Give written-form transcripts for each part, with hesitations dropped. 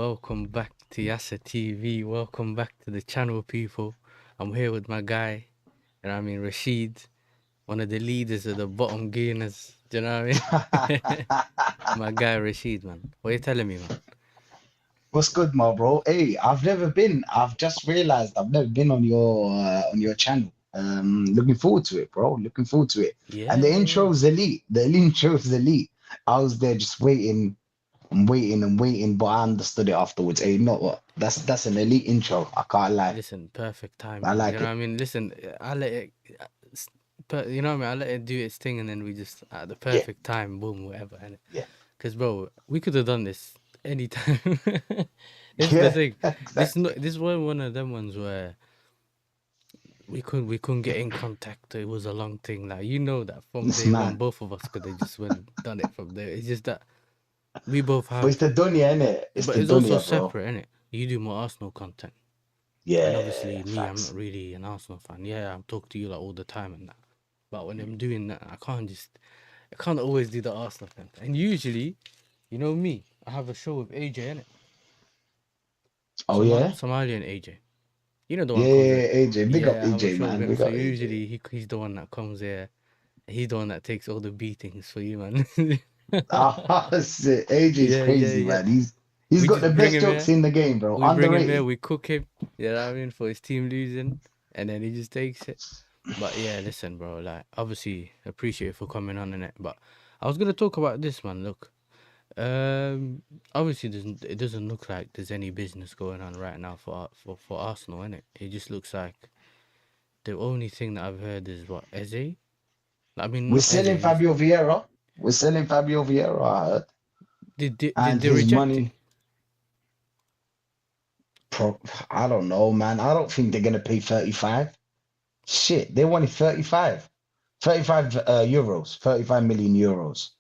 welcome back to Yasser TV. Welcome back to the channel, people. I'm here with my guy, Rachid, one of the leaders of the bottom gainers. Do you know what I mean? My guy Rachid, man. What are you telling me, man? What's good, my bro? Hey, I've just realized I've never been on your channel. Looking forward to it, bro. Looking forward to it. And the Yeah. intro is elite. The intro is elite. I was there just waiting and waiting and waiting, but I understood it afterwards. Hey, you know what? That's an elite intro. I can't lie. Listen, perfect I timing. Do you like know what it. I mean? Listen, I let it, you know what I mean? I let it do its thing, and then we just at the Yeah, perfect time, boom, whatever. And yeah, because, bro, we could have done this anytime. This is the yeah, thing. exactly. This was one of them ones where we couldn't get in contact. It was a long thing. Like that from It's day one, mad. both of us could have just went and done it from there. It's just that we both But it's have, the dunya, innit? It's but the it's also dunya, bro. separate, innit? You do more Arsenal content, and obviously Yeah, me, I'm not facts. really an Arsenal fan. Yeah, I'm talking to you like all the time and that. But when I'm doing that, I can't always do the Arsenal thing. And usually, me, I have a show with AJ in it, Oh yeah? Somalian AJ. You know the one Yeah, comes yeah, here. yeah, AJ. Big up Yeah, I have a AJ, show with man. him. Big So up AJ. usually he's the one that comes here. He's the one that takes all the beatings for you, man. Ah, shit. AJ's Yeah, yeah, crazy, yeah. man. He's We got just the bring best him jokes here. in the game, bro. We bring him here. Underrated. We cook him. You know what I mean? For his team losing, and then he just takes it. But yeah, listen, bro. Like, obviously, appreciate you for coming on in it. But I was gonna talk about this, man. Look, obviously, it doesn't look like there's any business going on right now for Arsenal, innit? It just looks like the only thing that I've heard is what Eze. I mean, We're not selling Eze. Fabio Vieira. We're selling Fabio Vieira, I heard. Did And they his reject it? money, pro I don't know, man. I don't think they're gonna pay 35. Shit, they wanted 35. 35 euros, 35 million euros.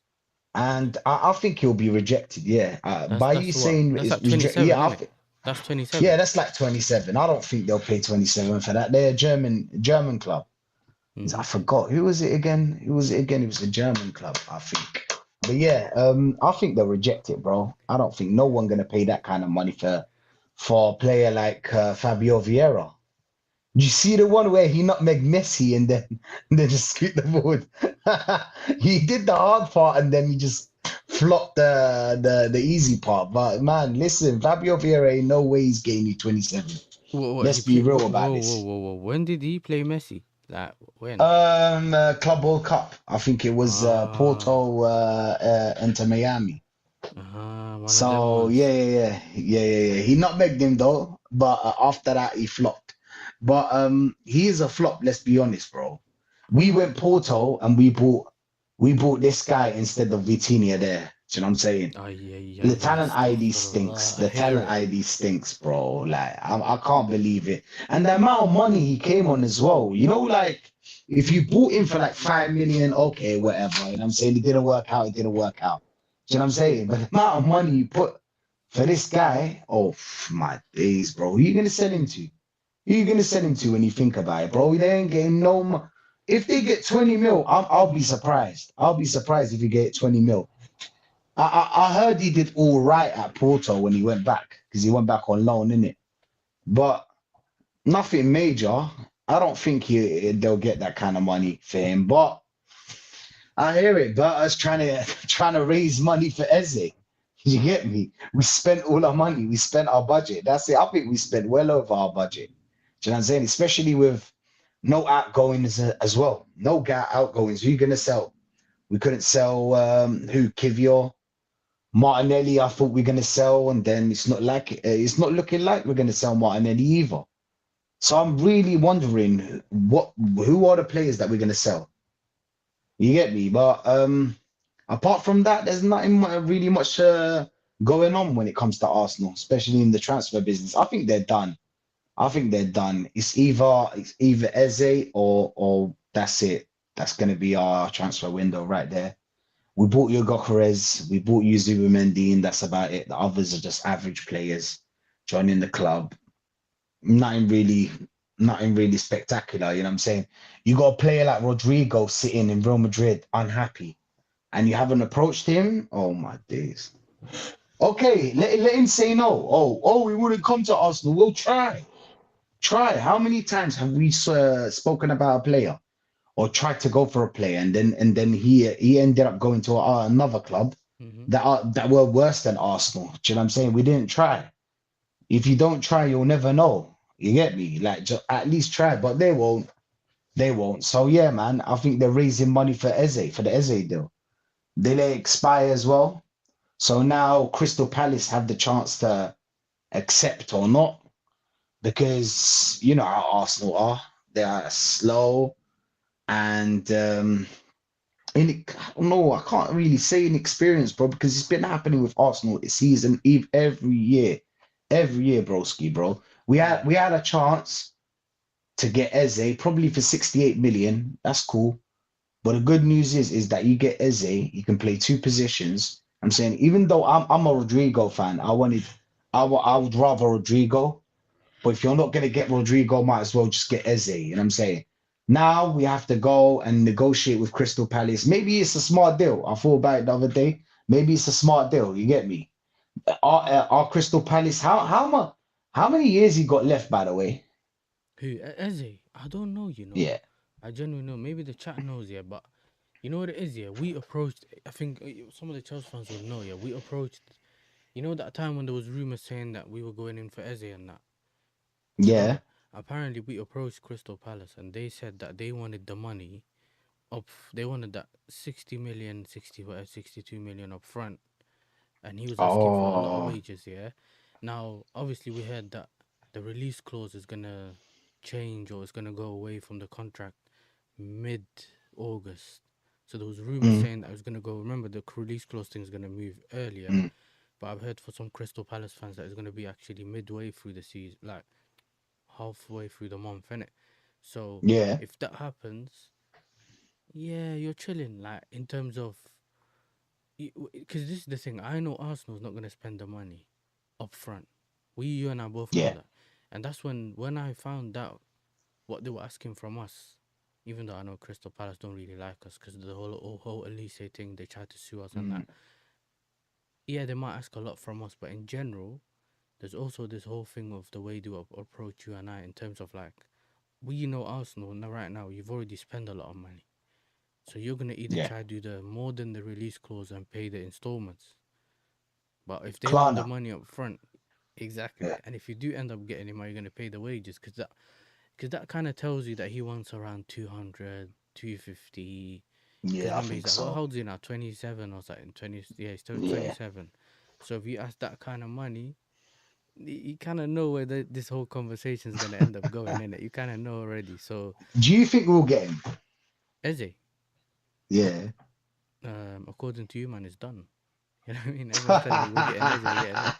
And I think he'll be rejected, yeah. That's By you that's what saying that's it's at reject, 27, yeah, isn't it? That's yeah, 27. that's like 27. I don't think they'll pay 27 for that. They're a German club. I Mm-hmm. forgot who was it again? Who was it again? It was a German club, I think. But yeah, I think they'll reject it, bro. I don't think no one gonna pay that kind of money for a player like Fabio Vieira. You see the one where he nutmegged Messi and then just scoot the board. He did the hard part and then he just flopped the easy part. But man, listen, Fabio Vieira ain't no way he's getting you 27. What Let's he be played? real Whoa, about whoa, whoa, this. whoa, whoa. When did he play Messi? Like when? Club World Cup. I think it was Ah, Porto into Miami. one of them So ones. yeah. He nutmegged him though, but after that he flopped. But he is a flop. Let's be honest, bro. We went Porto and we bought this guy instead of Vitinha there. Do you know what I'm saying? Ay, ay, The ay, talent ID stinks. astaghfirullah. I The hear talent it. ID stinks, bro. Like I can't believe it. And the amount of money he came on as well. You know, like if you bought him for like 5 million, okay, whatever. You know what I'm saying? It didn't work out. It didn't work out. Do you know what I'm saying? But the amount of money you put for this guy, oh my days, bro. Who you gonna sell him to? Who you gonna sell him to when you think about it, bro? They ain't getting no. If they get 20 mil, I'll be surprised. I'll be surprised if you get 20 mil. I heard he did all right at Porto when he went back because he went back on loan, innit? But nothing major. I don't think they'll get that kind of money for him. But I hear it. But us trying to trying to raise money for Eze. You get me? We spent all our money. We spent our budget. That's it. I think we spent well over our budget. Do you know what I'm saying? Especially with no outgoings as well. No outgoings. Who you gonna sell? We couldn't sell who Kivior. Martinelli, I thought we are gonna sell, and then it's not looking like we're gonna sell Martinelli either. So I'm really wondering who are the players that we're gonna sell. You get me? But apart from that, there's nothing really much going on when it comes to Arsenal, especially in the transfer business. I think they're done. I think they're done. It's either Eze or that's it. That's gonna be our transfer window right there. We bought you Gokeres, we bought you Zubimendi, and that's about it. The others are just average players joining the club. Nothing really, nothing really spectacular. You know what I'm saying? You got a player like Rodrigo sitting in Real Madrid, unhappy, and you haven't approached him. Oh my days! Okay, let him say no. We wouldn't come to Arsenal. We'll try. Try. How many times have we spoken about a player or tried to go for a player, and then he ended up going to another club Mm-hmm. that were worse than Arsenal. Do you know what I'm saying? We didn't try. If you don't try, you'll never know. You get me? Like, just at least try, but they won't. They won't. So yeah, man, I think they're raising money for Eze, for the Eze deal. They let it expire as well. So now Crystal Palace have the chance to accept or not, because you know how Arsenal are. They are slow and I don't know, I can't really say inexperienced, bro, because it's been happening with Arsenal this season, every year, broski, bro. We had Yeah. we had a chance to get Eze probably for 68 million. That's cool. But the good news is that you get Eze, you can play two positions. I'm saying, even though I'm a Rodrigo fan, I would rather Rodrigo. But if you're not gonna get Rodrigo, might as well just get Eze. You know what I'm saying? Now we have to go and negotiate with Crystal Palace. Maybe it's a smart deal. I thought about it the other day. Maybe it's a smart deal. You get me? Our Crystal Palace. How many years he got left, by the way? Who? Eze? I don't know. Yeah. I genuinely know. Maybe the chat knows. Yeah, but you know what it is. Yeah, we approached. I think some of the Chelsea fans would know. Yeah, we approached. You know that time when there was rumors saying that we were going in for Eze and that. Yeah. And apparently we approached Crystal Palace and they said that they wanted the money up. They wanted that 60 million, 62 million up front, and he was asking for a lot of Oh. wages. Yeah. Now, obviously, we heard that the release clause is gonna change or it's gonna go away from the contract mid August. So there was rumors Mm, saying that it was gonna go. Remember, the release clause thing is gonna move earlier, mm. but I've heard for some Crystal Palace fans that it's gonna be actually midway through the season, like halfway through the month, innit? So Yeah. if that happens, yeah, you're chilling. Like in terms of, because this is the thing. I know Arsenal's not gonna spend the money up front. You and I both know Yeah. that, and that's when I found out what they were asking from us. Even though I know Crystal Palace don't really like us because the whole Elise thing, they tried to sue us and that. Mm, Yeah, they might ask a lot from us, but in general, there's also this whole thing of the way they approach you and I in terms of like, we know Arsenal now. Right now, you've already spent a lot of money, so you're gonna either yeah. try to do the more than the release clause and pay the installments. But if they want the Klarna. money up front, exactly, Yeah. and if you do end up getting him, are you gonna pay the wages? Because that kind of tells you that he wants around 200, 250. Because Yeah, I remember, he's think like, what so. holds he now? 27 or something. 20, yeah, he's still Yeah. 27. So if you ask that kind of money, you kind of know where this whole conversation is going to end up going, innit? You kind of know already. So, Do you think we'll get him? Eze, Yeah. according to you, man, it's done. You know what I mean? Everyone's telling me we're getting Eze, we're getting Eze.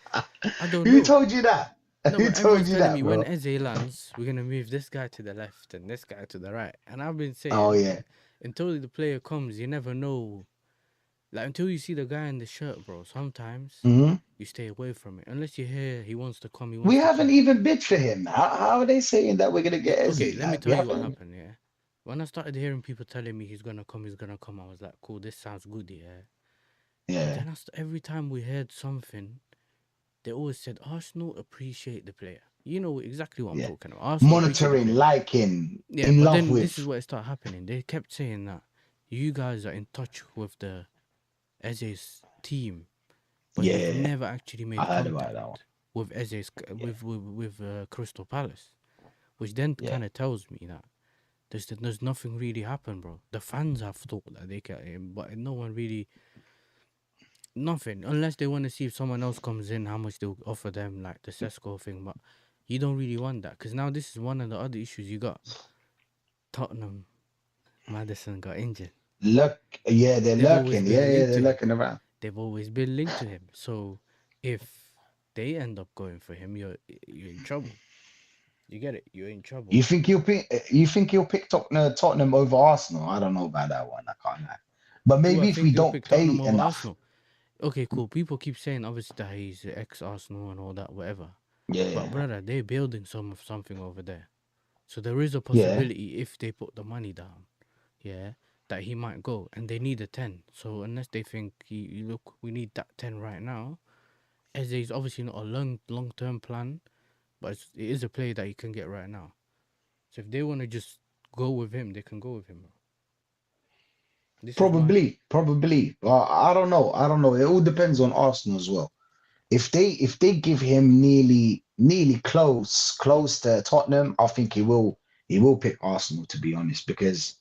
I don't Who know. told you that? No, Who but told everyone's you telling that, me when bro? Eze lands, we're gonna move this guy to the left and this guy to the right. And I've been Oh saying, yeah. until the player comes, you never know. Like until you see the guy in the shirt, bro. Sometimes Hmm. you stay away from it unless you hear he wants to come. He We wants to haven't come. even bid for him. How are they saying that we're gonna get Okay, Ezzy? let me Like we tell you what haven't. happened. Yeah, when I started hearing people telling me he's gonna come, he's gonna come, I was like, cool, this sounds good. Yeah, but Yeah. then every time we heard something, they always said Arsenal appreciate the player. You know exactly what I'm Yeah. talking about. Arsenal appreciate the Monitoring, player. liking, Yeah, in but love then this is with. what started happening. They kept saying that you guys are in touch with the Eze's team, but you've Yeah. never actually I made heard about that one. contact with Eze's Yeah. with Crystal Palace, which then Yeah. kind of tells me that there's nothing really happened, bro. The fans have thought that they get him, but no one really nothing unless they want to see if someone else comes in, how much they'll offer them, like the Sesko thing. But you don't really want that because now this is one of the other issues you got. Tottenham, Madison got injured. Look, yeah, they're They've always lurking. Yeah, been yeah, linked they're to him. lurking around. They've always been linked to him. So if they end up going for him, you're in trouble. You get it? You're in trouble. You think he'll pick Tottenham over Arsenal? I don't know about that one. I can't lie. But Do I maybe if we think they'll don't pick pay Tottenham over enough. Arsenal? Okay, cool. People keep saying obviously that he's ex Arsenal and all that, whatever. But Yeah. brother, they're building something over there. So there is a Yeah. possibility if they put the money down, yeah, that he might go. And they need a 10. So unless they think look, we need that 10 right now, Eze is obviously not a long term plan, but it is a player that you can get right now. So if they want to just go with him, they can go with him, bro. This is my Probably. I don't know. I don't know. It all depends on Arsenal as well. If they give him nearly close to Tottenham, I think he will pick Arsenal, to be honest, because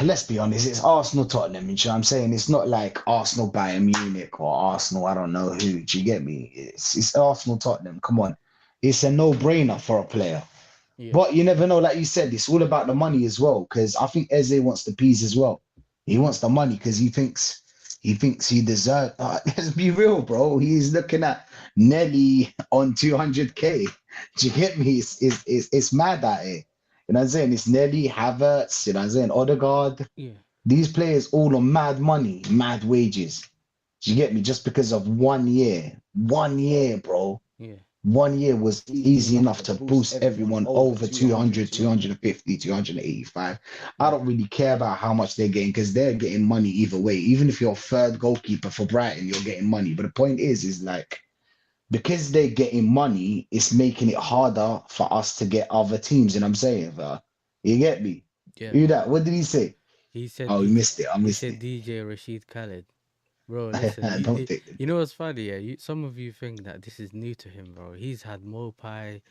let's be honest, it's Arsenal Tottenham. You know what I'm saying? It's not like Arsenal Bayern Munich or Arsenal, I don't know who. Do you get me? It's Arsenal Tottenham. Come on. It's a no-brainer for a player. yeah, But you never know, like you said, it's all about the money as well. Because I think Eze wants the peas as well. He wants the money because he thinks he deserves. Let's be real, bro. He's looking at Nelly on 200K. Do you get me? It's mad at it. You know what I'm saying? It's Nelly, Havertz, you know what I'm saying? Odegaard. yeah, These players all on mad money, mad wages. Do you get me? Just because of 1 year. 1 year, bro. yeah, 1 year was easy enough to boost everyone over 200, 250, 285. I yeah, don't really care about how much they're getting because they're getting money either way. Even if you're third goalkeeper for Brighton, you're getting money. But the point is like, because they're getting money, it's making it harder for us to get other teams. And I'm saying, you get me? yeah, Who man. that? What did he say? He said Oh, we DJ. missed it. I He missed said it. DJ Rashid Khaled. Bro, listen. Don't take the You know what's funny? Yeah, some of you think that this is new to him, bro. He's had Mopai,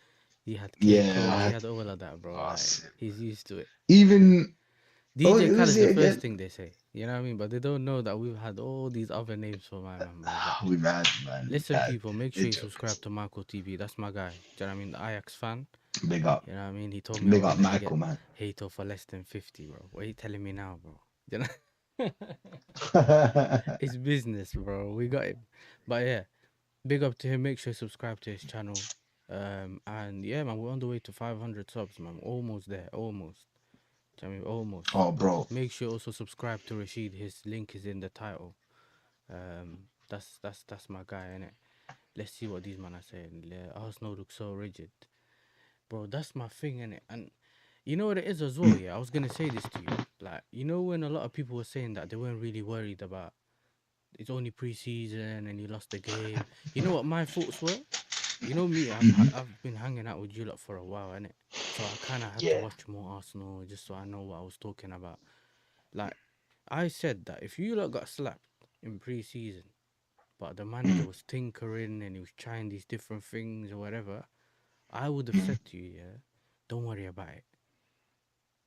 he had Keiko, he Yeah. had all of that, bro. Oh, Like he's used to it. even oh, DJ who's Khaled's the it first again? thing they say. You know what I mean? But they don't know that we've had all these other names for my man, bro. But We mad, man. We listen, mad. people, make They're sure you subscribe jokers. to Michael TV. That's my guy. Do you know what I mean? The Ajax fan. Big up. You know what I mean? He told me I Big was up, gonna Michael, get man. Hato for less than 50, bro. What are you telling me now, bro? You know? It's business, bro. We got him. But yeah, big up to him. Make sure you subscribe to his channel. And yeah, man, we're on the way to 500 subs, man. Almost there, almost. I mean, almost. Oh, bro. Make sure you also subscribe to Rashid. His link is in the title. That's my guy, innit? Let's see what these men are saying. Arsenal look so rigid, bro. That's my thing, innit? And you know what it is as well. Yeah, I was gonna say this to you. Like, you know, when a lot of people were saying that they weren't really worried about it's only pre-season and you lost the game. You know what my thoughts were? You know me, Mhm. I've been hanging out with you lot for a while, innit? So I kind of had to Yeah. watch more Arsenal just so I know what I was talking about. Like I said that if you lot got slapped in pre-season, but the manager Mm, was tinkering and he was trying these different things or whatever, I would have mm. said to you, yeah, don't worry about it.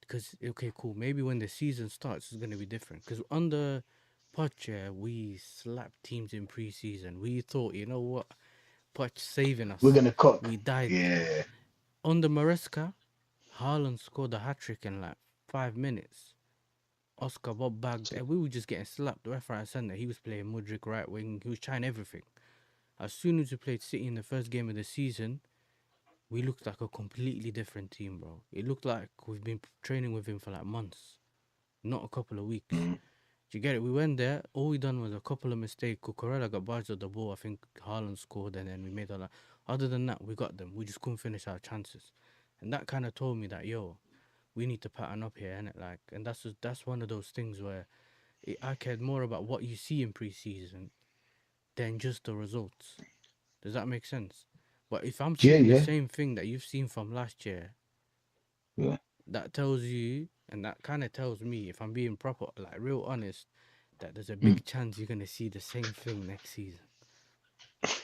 Because okay, cool. Maybe when the season starts, it's gonna be different. Because under Poch, yeah, we slapped teams in pre-season. We thought, you know what, Poch saving We're us. gonna cook. We died Yeah. under Maresca. Haaland scored a hat trick in like 5 minutes. Oscar Bob bagged, and we were just getting slapped left, right, and centre. He was playing Mudryk right wing. He was trying everything. As soon as we played City in the first game of the season, we looked like a completely different team, bro. It looked like we've been training with him for like months, not a couple of weeks. Mm. Do you get it? We went there. All we done was a couple of mistakes. Cucurella got barged at the ball. I think Haaland scored, and then we made a lot. Other than that, we got them. We just couldn't finish our chances, and that kind of told me that yo, we need to pattern up here, innit? Like, and that's one of those things where I cared more about what you see in preseason than just the results. Does that make sense? But if I'm Yeah, seeing the yeah, same thing that you've seen from last year, yeah. that tells you, and that kind of tells me, if I'm being proper, like real honest, that there's a Mm. big chance you're gonna see the same thing next season.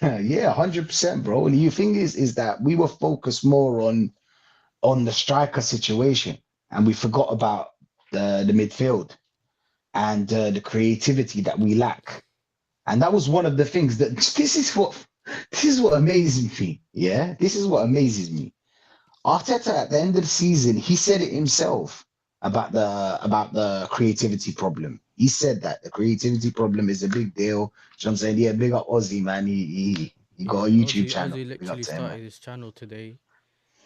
Yeah, 100%, bro. And the thing is that we were focused more on the striker situation, and we forgot about the midfield and the creativity that we lack. And that was one of the things that this is what amazes me. Yeah, this is what amazes me. Arteta at the end of the season, he said it himself about the creativity problem. He said that the creativity problem is a big deal. So I'm saying, yeah, big up Ozzy, man. He got a Yeah, YouTube channel. Ozzy Big up literally to him, man. started his channel today.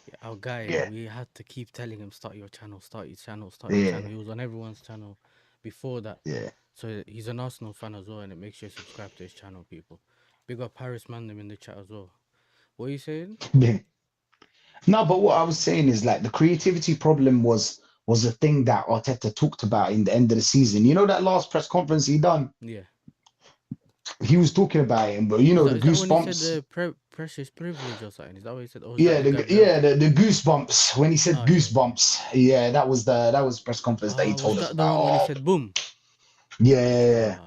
Yeah, our guy, Yeah, we had to keep telling him start your channel, start your channel, start your channel. yeah, He was on everyone's channel before that. yeah. So he's an Arsenal fan as well, and it makes sure you subscribe to his channel, people. Big up Paris Mandem in the chat as well. What are you saying? No, but what I was saying is like the creativity problem was a thing that Arteta talked about in the end of the season. You know that last press conference he done? Yeah, He was talking about him, but you Is know that the is that when he said goosebumps. the precious privilege or something? Is that what he said? Or is that Yeah, the Gabriel thing? the goosebumps when he said Oh yeah, yeah. goosebumps. Yeah, that was press conference that he Was told us that the about. one when he Oh, said boom? yeah, yeah, yeah.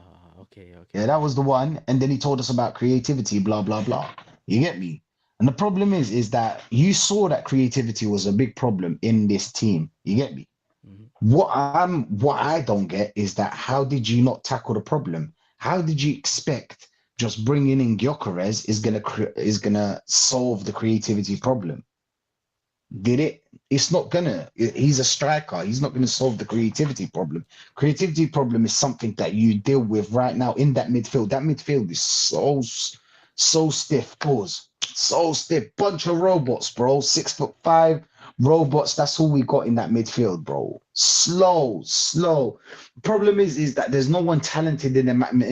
Okay, Yeah, okay, that yeah. was the one. And then he told us about creativity, blah, blah, blah. You get me? And the problem is that you saw that creativity was a big problem in this team. You get me? Mm-hmm. What I don't get is that how did you not tackle the problem? How did you expect just bringing in Gyökeres is gonna solve the creativity problem? Did it? It's not gonna. He's a striker. He's not gonna solve the creativity problem. Creativity problem is something that you deal with right now in that midfield. That midfield is so stiff. Pause. So stiff. Bunch of robots, bro. 6'5" robots. That's all we got in that midfield, bro. Slow. Problem is that there's no one talented in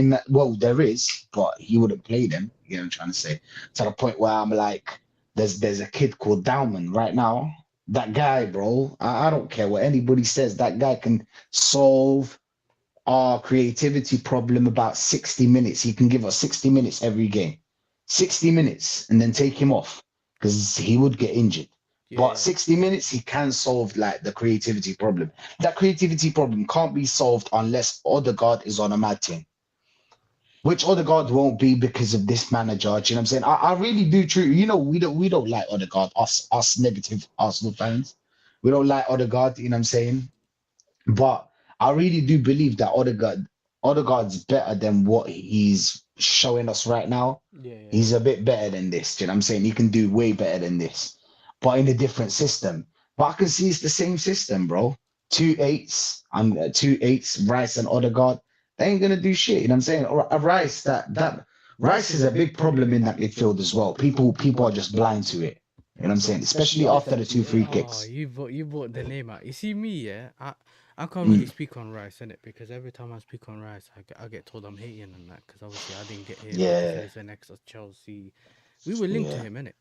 that. Well, there is, but he wouldn't play them. You know what I'm trying to say? To the point where I'm like. There's a kid called Dauman right now. That guy, bro, I don't care what anybody says. That guy can solve our creativity problem about 60 minutes. He can give us 60 minutes every game. 60 minutes and then take him off because he would get injured. Yeah, But yeah. 60 minutes, he can solve like the creativity problem. That creativity problem can't be solved unless Odegaard is on a mad team which Odegaard won't be because of this manager. Do you know what I'm saying? I really do true. You know, we don't like Odegaard, us negative Arsenal fans. We don't like Odegaard, you know what I'm saying? But I really do believe that Odegaard's better than what he's showing us right now. Yeah, yeah, He's yeah. a bit better than this. Do you know what I'm saying? He can do way better than this, but in a different system. But I can see it's the same system, bro. Two eights, two eights, Rice and Odegaard. They ain't gonna do shit. You know what I'm saying? Or a Rice that Rice is a big problem in that midfield as well. People are just blind to it. You know what I'm saying? Especially after the two free Oh, kicks. you brought the name out. You see me, yeah. I can't really Mm, speak on Rice, innit? Because every time I speak on Rice, I get told I'm hating and that. Because obviously I didn't get him because yeah, he's an ex of Chelsea. We were linked to yeah. him, innit?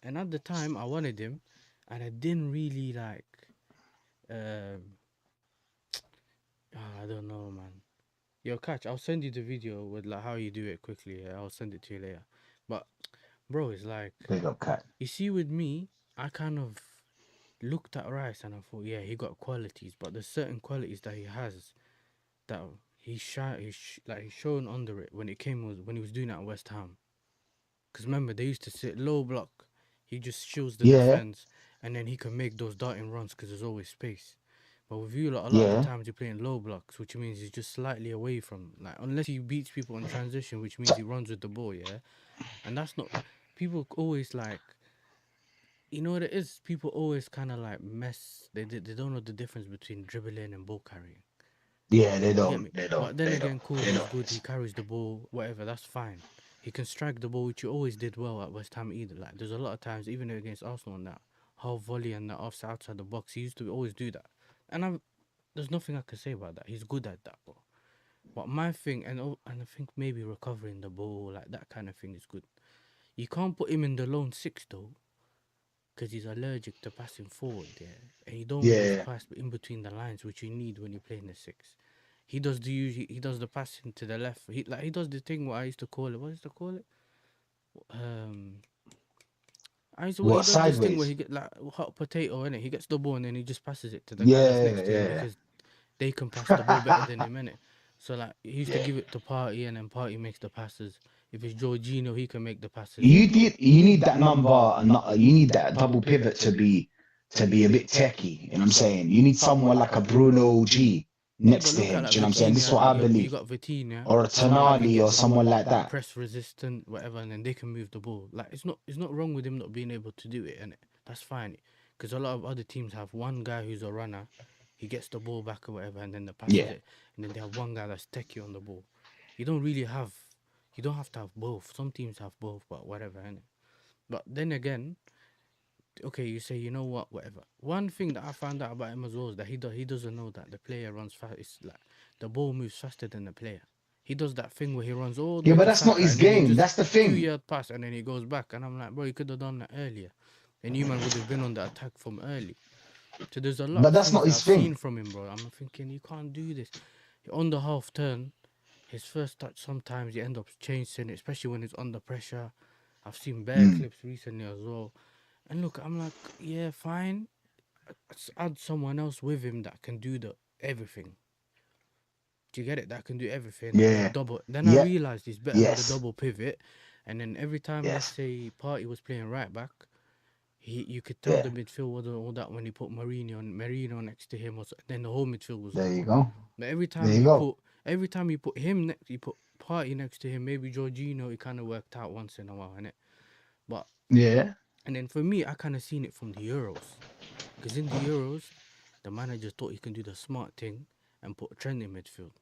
And at the time, I wanted him, and I didn't really like. Um, I don't know, man. Yo, catch. I'll send you the video with like how you do it quickly. Yeah? I'll send it to you later. But bro, it's like Big up, cat. you see with me, I kind of looked at Rice and I thought, yeah, he got qualities, but there's certain qualities that he has that he's shown under it when it came was when he was doing it at West Ham. Because remember, they used to sit low block. He just shields the Yeah, defense, and then he can make those darting runs because there's always space. But with you, like, a lot of the yeah. times you're playing low blocks, which means he's just slightly away from, like, unless he beats people in transition, which means So- he runs with the ball, yeah. And that's not. People always like, you know what it is. People always kind of like mess. They don't know the difference between dribbling and ball carrying. yeah, they You get don't. me? They don't. But then They don't. again, cool, They he's don't. good, he carries the ball, whatever, that's fine. He can strike the ball, which he always did well at West Ham either. Like, there's a lot of times, even against Arsenal and that, half volley and that outside the box, he used to always do that. And there's nothing I can say about that. He's good at that, bro. But my thing, and I think maybe recovering the ball, like that kind of thing is good. You can't put him in the lone six, though, because he's allergic to passing forward there. And you don't always Yeah, pass in between the lines, which you need when you're playing the six. He does the passing to the left. He does the thing what I used to call it. What used to call it? Um, he what does this thing where sideways? he get like hot potato in it. He gets the ball and then he just passes it to the guy that's Yeah, next to him yeah, because they can pass the ball better than him in it. So like he used to yeah. give it to Party and then Party makes the passes. If it's Jorginho, he can make the passes. You need that number, you need that double pivot to be a bit techie. You know what I'm saying? You need someone like a Bruno G Yeah, next but to look at him. like Do you know what I'm saying? This is what Vitinha. I You believe. got Vitinha, Or a who you can Tonali get or the ball someone like that. press resistant, whatever, and then they can move the ball. Like it's not wrong with him not being able to do it, and that's fine. Because a lot of other teams have one guy who's a runner, he gets the ball back or whatever, and then the passes Yeah, it, and then they have one guy that's techie on the ball. You don't really have, you don't have to have both. Some teams have both, but whatever, innit? But then again, okay, you say you know what, whatever. One thing that I found out about him as well is that he doesn't know that the player runs fast. It's like the ball moves faster than the player. He does that thing where he runs all the yeah, way but to that's not Saka his and then he game. just That's the two thing. yard pass and then he goes back and I'm like, bro, you could have done that earlier. And Newman would have been on the attack from early. So there's a lot But of that's things not that his I've seen thing. from him, bro. I'm thinking you can't do this. On the half turn, his first touch sometimes you end up chasing it, especially when it's under pressure. I've seen bare Mm. clips recently as well. And look, I'm like, yeah, fine. Let's add someone else with him that can do the everything. Do you get it? That can do everything. The Yeah. double. Then I Yeah. realized he's better on the Yes. double pivot. And then every time, let's Yes. say, Party was playing right back, you could tell the Yeah. midfield wasn't all that when he put Marino next to him. Then the whole midfield was There good. you go. But There you go. every time you put him next, you put Party next to him. Maybe Jorginho, it kind of worked out once in a while, innit? But Yeah. and then for me, I kind of seen it from the Euros, because in the Euros, the manager thought he can do the smart thing and put a trend in midfield.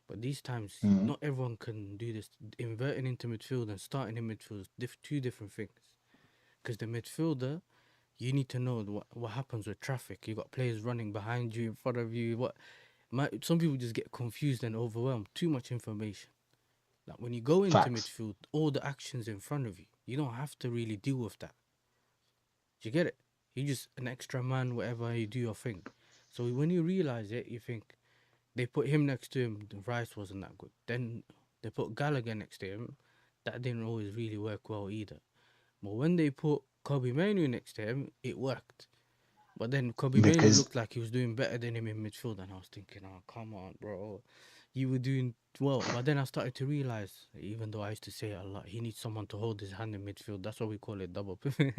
But these times, Mm. not everyone can do this. Inverting into midfield and starting in midfield is two different things. Because the midfielder, you need to know what happens with traffic. You got players running behind you, in front of you. Some people just get confused and overwhelmed. Too much information. Like when you go into Facts. midfield, all the actions in front of you. You don't have to really deal with that. Do you get it? You're just an extra man, whatever you do your thing. So when you realize it, you think they put him next to him. The Rice wasn't that good. Then they put Gallagher next to him. That didn't always really work well either. But when they put Kobe Manu next to him, it worked. But then Kobe Manu Because looked like he was doing better than him in midfield, and I was thinking, oh come on, bro, you were doing well. But then I started to realize, even though I used to say it a lot, he needs someone to hold his hand in midfield. That's what we call it, double pivot.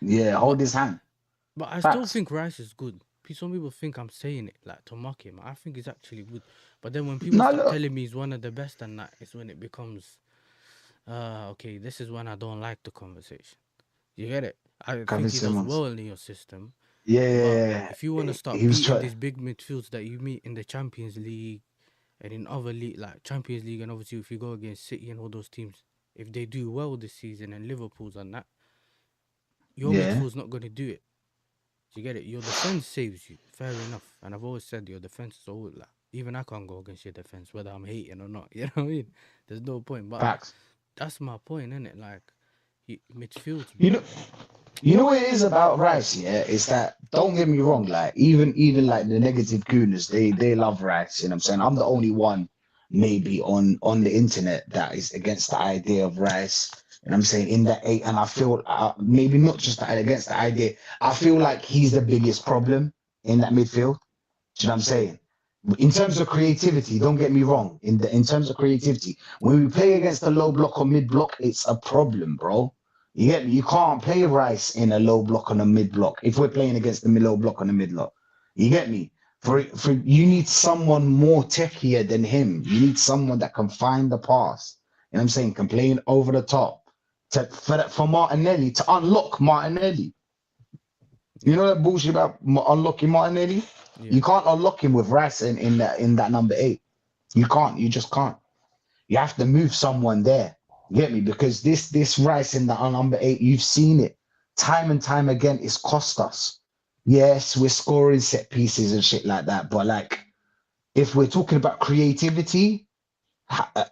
yeah, but hold his hand. but I still Facts. think Rice is good. Some people think I'm saying it like to mock him. I think he's actually good. But then when people No, start look, telling me he's one of the best, and that is when it becomes, okay, this is when I don't like the conversation. You get it? I Kevin think he does Simmons. well in your system. Yeah, But yeah, if you want to yeah. start He was beating trying. these big midfields that you meet in the Champions League and in other league like Champions League, and obviously if you go against City and all those teams, if they do well this season and Liverpool's on that, your Yeah. midfield's not going to do it. You get it? Your defense saves you. Fair enough. And I've always said your defense is always like, even I can't go against your defense, whether I'm hating or not. You know what I mean? There's no point. But Facts. that's my point, isn't it? Like, midfields, You bro. know, you know what it is about Rice, yeah? It's that don't get me wrong, like even like the negative gooners, they love Rice. You know what I'm saying? I'm the only one maybe on the internet that is against the idea of Rice. And I'm saying in that eight, and I feel maybe not just against the idea. I feel like he's the biggest problem in that midfield. Do you know what I'm saying? In terms of creativity, don't get me wrong. In terms of creativity, when we play against the low block or mid block, it's a problem, bro. You get me? You can't play Rice in a low block on a mid block if we're playing against the low block on the mid block. You get me? For you need someone more techier than him. You need someone that can find the pass. You know what I'm saying? Can play over the top. For Martinelli to unlock Martinelli. You Yeah. know that bullshit about unlocking Martinelli? Yeah. You can't unlock him with Rice in that number eight. You can't. You just can't. You have to move someone there. You get me? Because this Rice in that number eight, you've seen it time and time again. It's cost us. Yes, we're scoring set pieces and shit like that. But like, if we're talking about creativity,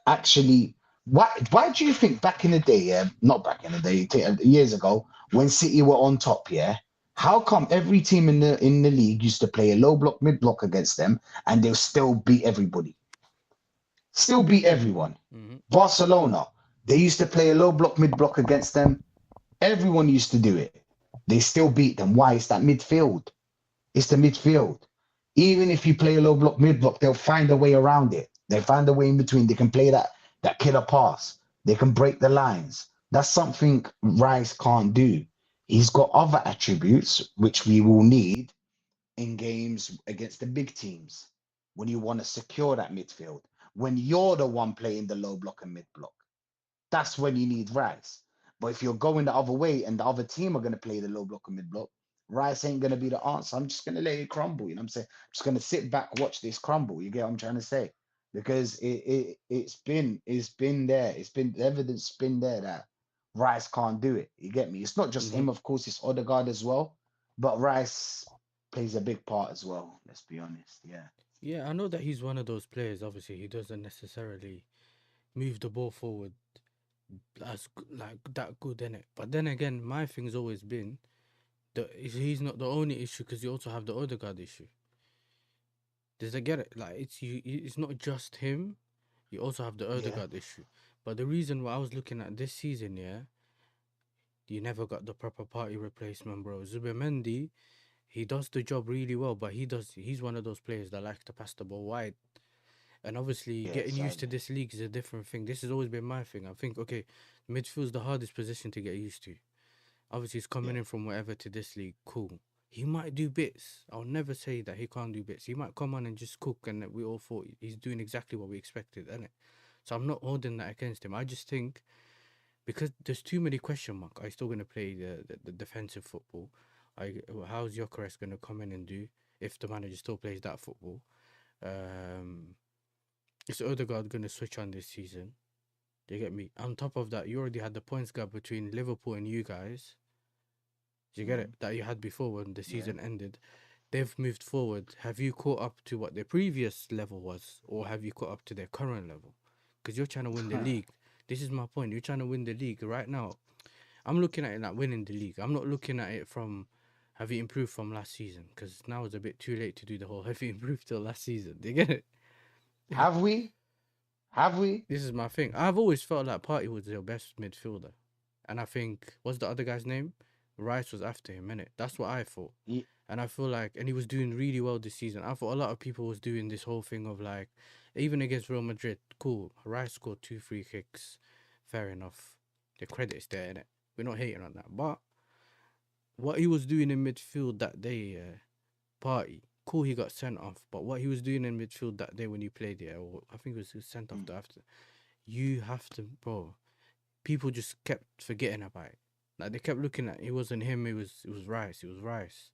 actually, why do you think back in the day, yeah, not back in the day, years ago, when City were on top, yeah, how come every team in the league used to play a low block, mid block against them, and they'll still beat everybody, still beat everyone? Mm-hmm. Barcelona, they used to play a low block, mid block against them. Everyone used to do it. They still beat them. Why? It's that midfield. It's the midfield. Even if you play a low block, mid block, they'll find a way around it. They find a way in between. They can play that killer pass. They can break the lines. That's something Rice can't do. He's got other attributes which we will need in games against the big teams when you want to secure that midfield. When you're the one playing the low block and mid block, that's when you need Rice. But if you're going the other way and the other team are going to play the low block and mid block, Rice ain't going to be the answer. I'm just going to let it crumble. You know what I'm saying? I'm just going to sit back, watch this crumble. You get what I'm trying to say? Because it's been there. It's been the evidence been there that Rice can't do it. You get me? It's not just Mm-hmm. him, of course, it's Odegaard as well. But Rice plays a big part as well. Let's be honest. Yeah. Yeah, I know that he's one of those players. Obviously, he doesn't necessarily move the ball forward like that good in it. But then again, my thing's always been he's not the only issue, because you also have the Odegaard issue. Does I get it? Like it's not just him. You also have the Yeah. Odegaard issue. But the reason why I was looking at this season, yeah, you never got the proper party replacement, bro. Zubimendi, he does the job really well, but he's one of those players that likes to pass the ball wide. And obviously, Yeah, getting used to exactly. this league is a different thing. This has always been my thing. I think, okay, midfield's the hardest position to get used to. Obviously, he's coming Yeah. in from wherever to this league. Cool. He might do bits. I'll never say that he can't do bits. He might come on and just cook, and we all thought he's doing exactly what we expected, isn't it? So I'm not holding that against him. I just think because there's too many question marks. Are you still going to play the defensive football? How's Gyökeres going to come in and do if the manager still plays that football? Um, is Odegaard going to switch on this season? Do you get me? On top of that, you already had the points gap between Liverpool and you guys. Do you get it? Mm, That you had before when the yeah. season ended. They've moved forward. Have you caught up to what their previous level was, or have you caught up to their current level? Because you're trying to win the league. This is my point. You're trying to win the league right now. I'm looking at it like winning the league. I'm not looking at it from have you improved from last season, because now it's a bit too late to do the whole have you improved till last season. Do you get it? Have we? Have we? This is my thing. I've always felt like Partey was their best midfielder, and I think what's the other guy's name? Rice was after him, innit? That's what I thought. Ye- And I feel like, and he was doing really well this season. I thought a lot of people was doing this whole thing of like, even against Real Madrid, cool. Rice scored 2 free kicks, fair enough. The credit's there, innit? We're not hating on that. But what he was doing in midfield that day, Party, cool, he got sent off. But what he was doing in midfield that day when he played there, or I think he was sent off mm. the after. You have to, bro. People just kept forgetting about it. Like they kept looking at it wasn't him. It was Rice. It was Rice.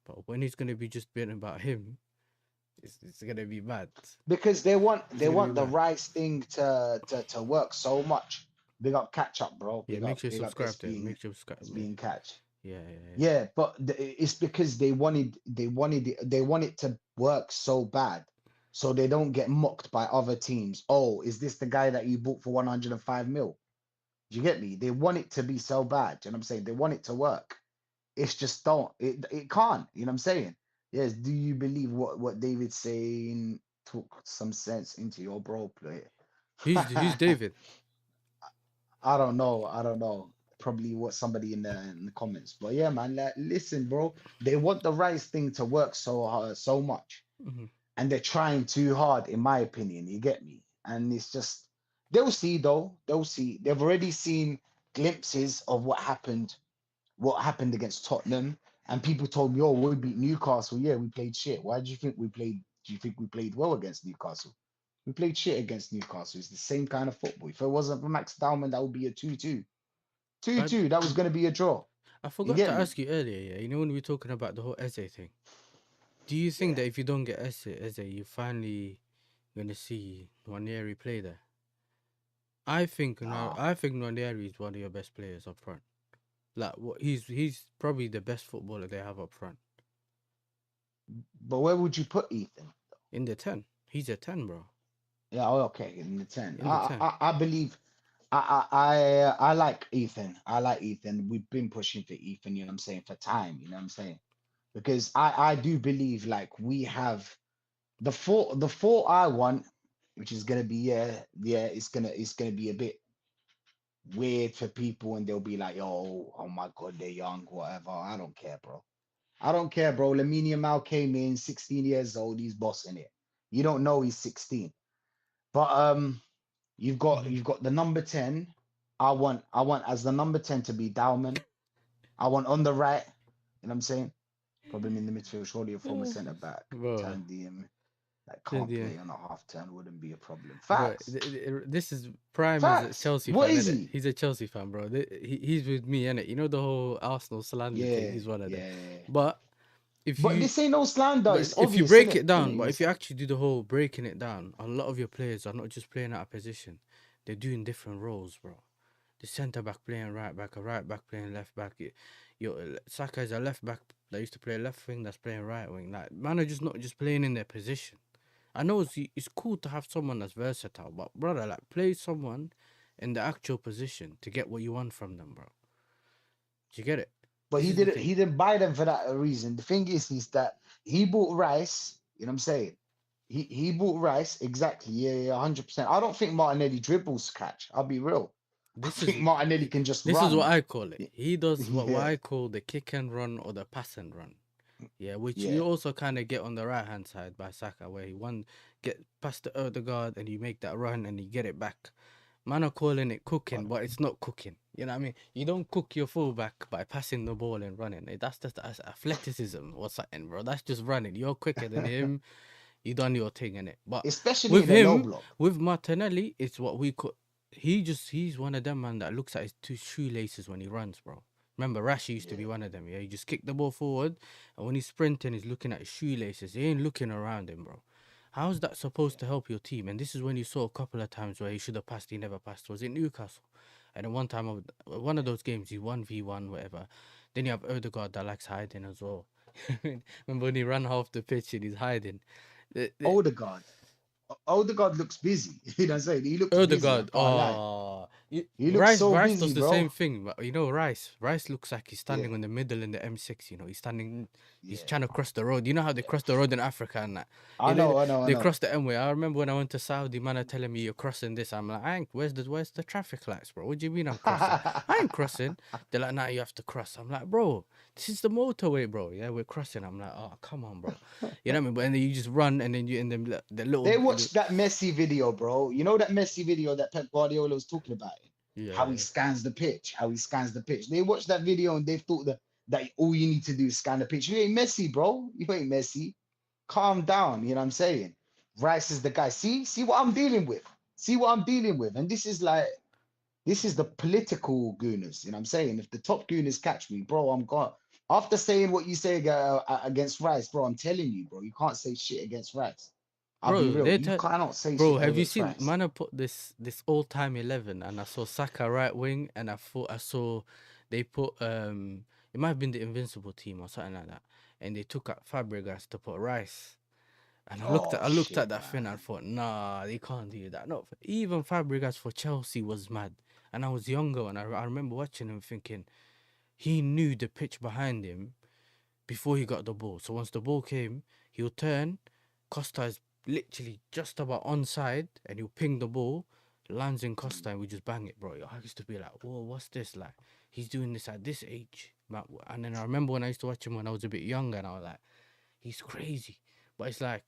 But when it's gonna be just been about him, it's gonna be bad. Because It's they gonna be want the bad. right thing to work so much. Big up catch up, bro. Yeah, make sure you Big up subscribe to him. Make sure you subscribe. it's being catch. Yeah, yeah, yeah. Yeah, but it's because they want it to work so bad, so they don't get mocked by other teams. Oh, is this the guy that you bought for 105 mil? Do you get me? They want it to be so bad. You know what I'm saying? They want it to work. It's just don't. It can't. You know what I'm saying? Yes. Do you believe what David's saying? Took some sense into your bro play. Who's David? I don't know. I don't know. Probably what somebody in the comments. But yeah, man. Like, listen, bro. They want the right thing to work so hard, so much, Hmm. and they're trying too hard, in my opinion. You get me? And it's just they'll see though. They'll see. They've already seen glimpses of what happened against Tottenham, and people told me, "Oh, we beat Newcastle. Yeah, we played shit. Why do you think we played? Do you think we played well against Newcastle? We played shit against Newcastle. It's the same kind of football. If it wasn't for Max Dowman, that would be a 2-2. But 2-2. That was going to be a draw. I You forgot to get me? ask you earlier. Yeah, you know when we were talking about the whole Eze thing. Do you think Yeah. that if you don't get Eze, you finally gonna see Nwaneri play there? Nah. I think Nwaneri is one of your best players up front. Like what he's probably the best footballer they have up front. But where would you put Ethan? In the 10. He's a 10, bro. Yeah. Oh, okay. In the 10. In the 10. I believe. I like Ethan. I like Ethan. We've been pushing for Ethan. You know what I'm saying, for time. You know what I'm saying, because I do believe like we have the four I want, which is gonna be yeah, it's gonna be a bit weird for people, and they'll be like, oh my god, they're young, whatever. I don't care, bro. I don't care, bro. Lamine Yamal came in 16 years old, he's bossing it. You don't know he's 16. But Mhm. you've got the number 10. I want as the number 10 to be Dowman. I want on the right, you know what I'm saying? Problem in the midfield, surely a former centre back. Bro, Turn DM that can't the play on a half turn wouldn't be a problem. bro, Facts. this is prime as a Facts. Chelsea What fan, is innit? he? He's a Chelsea fan, bro. He's with me, innit? You know the whole Arsenal slander thing. Yeah, He's one of them. yeah. But if But you this ain't no slander. but It's if you obvious, isn't break it? it In down, in but a if you sense. actually do the whole breaking it down, a lot of your players are not just playing out of position. They're doing different roles, bro. The centre back playing right back, a right back playing left back. Your Saka is a left back that used to play left wing that's playing right wing. Like man are just not just playing in their position. I know it's cool to have someone that's versatile, but brother, like play someone in the actual position to get what you want from them, bro. Do you get it? But This is the thing. he didn't buy them for that reason. The thing is that he bought Rice, you know what I'm saying? He bought Rice exactly. Yeah, yeah, 100%. I don't think Martinelli dribbles catch. I'll be real. I This think is Martinelli can just this is what run. I call it. He does what Yeah, I call the kick and run or the pass and run. Yeah, which you yeah. also kind of get on the right hand side by Saka, where he one get past the Odegaard and you make that run and you get it back. Man are calling it cooking, but it's not cooking. You know what I mean? You don't cook your fullback by passing the ball and running. That's athleticism or something, bro. That's just running. You're quicker than him. You done your thing in it. But Especially with in a low him, block. with Martinelli, it's what we call. He's one of them man that looks at his two shoelaces when he runs, bro. Remember, Rashi used to be Yeah. one of them. Yeah, he just kicked the ball forward, and when he's sprinting, he's looking at his shoelaces. He ain't looking around him, bro. How's that supposed Yeah. to help your team? And this is when you saw a couple of times where he should have passed, he never passed. Was it Newcastle? And then one time, one of those games, he 1v1, whatever. Then you have Odegaard that likes hiding as well. Remember when he ran half the pitch and he's hiding? The Odegaard. Odegaard looks busy. You know what I'm saying? He looks busy. I Odegaard, can't lie. He looks Rice, so Rice busy, does the same bro. thing, but you know Rice. Rice looks like he's standing Yeah, in the middle in the M6. You know, he's yeah, trying to cross the road. You know how they yeah. cross the road in Africa and that. I know, I know, I They know. cross the M way. I remember when I went to Saudi, man, are telling me you're crossing this. I'm like, I ain't. Where's the traffic lights, bro? What do you mean I'm crossing? I ain't crossing. They're like, nah, you have to cross. I'm like, bro, this is the motorway, bro. Yeah, we're crossing. I'm like, oh, come on, bro. You know what I mean? But and then you just run and then you in the little. They watched that Messi video, bro. You know that Messi video that Pep Guardiola was talking about? Yeah, How he yeah. scans the pitch, how he scans the pitch. They watched that video and they thought that all you need to do is scan the pitch. You ain't Messi, bro. You ain't Messi. Calm down. You know what I'm saying? Rice is the guy. See what I'm dealing with. See what I'm dealing with. And this is the political gooners. You know what I'm saying? If the top gooners catch me, bro, I'm gone. After saying what you say against Rice, bro, I'm telling you, bro, you can't say shit against Rice. I'll be Bro, real. You cannot say shit bro, have you against seen Rice. man? I put this all time 11, and I saw Saka right wing, and I thought I saw they put it might have been the Invincible team or something like that, and they took out Fabregas to put Rice. And Oh I looked at shit, that thing and I man. thought, nah, they can't do that. Not even Fabregas for Chelsea was mad, and I was younger, and I remember watching him thinking he knew the pitch behind him before he got the ball. So once the ball came, he'll turn. Costa is literally just about onside, and he'll ping the ball, lands in Costa, and we just bang it, bro. I used to be like, whoa, what's this? Like, he's doing this at this age. And then I remember when I used to watch him when I was a bit younger, and I was like, he's crazy. But it's like,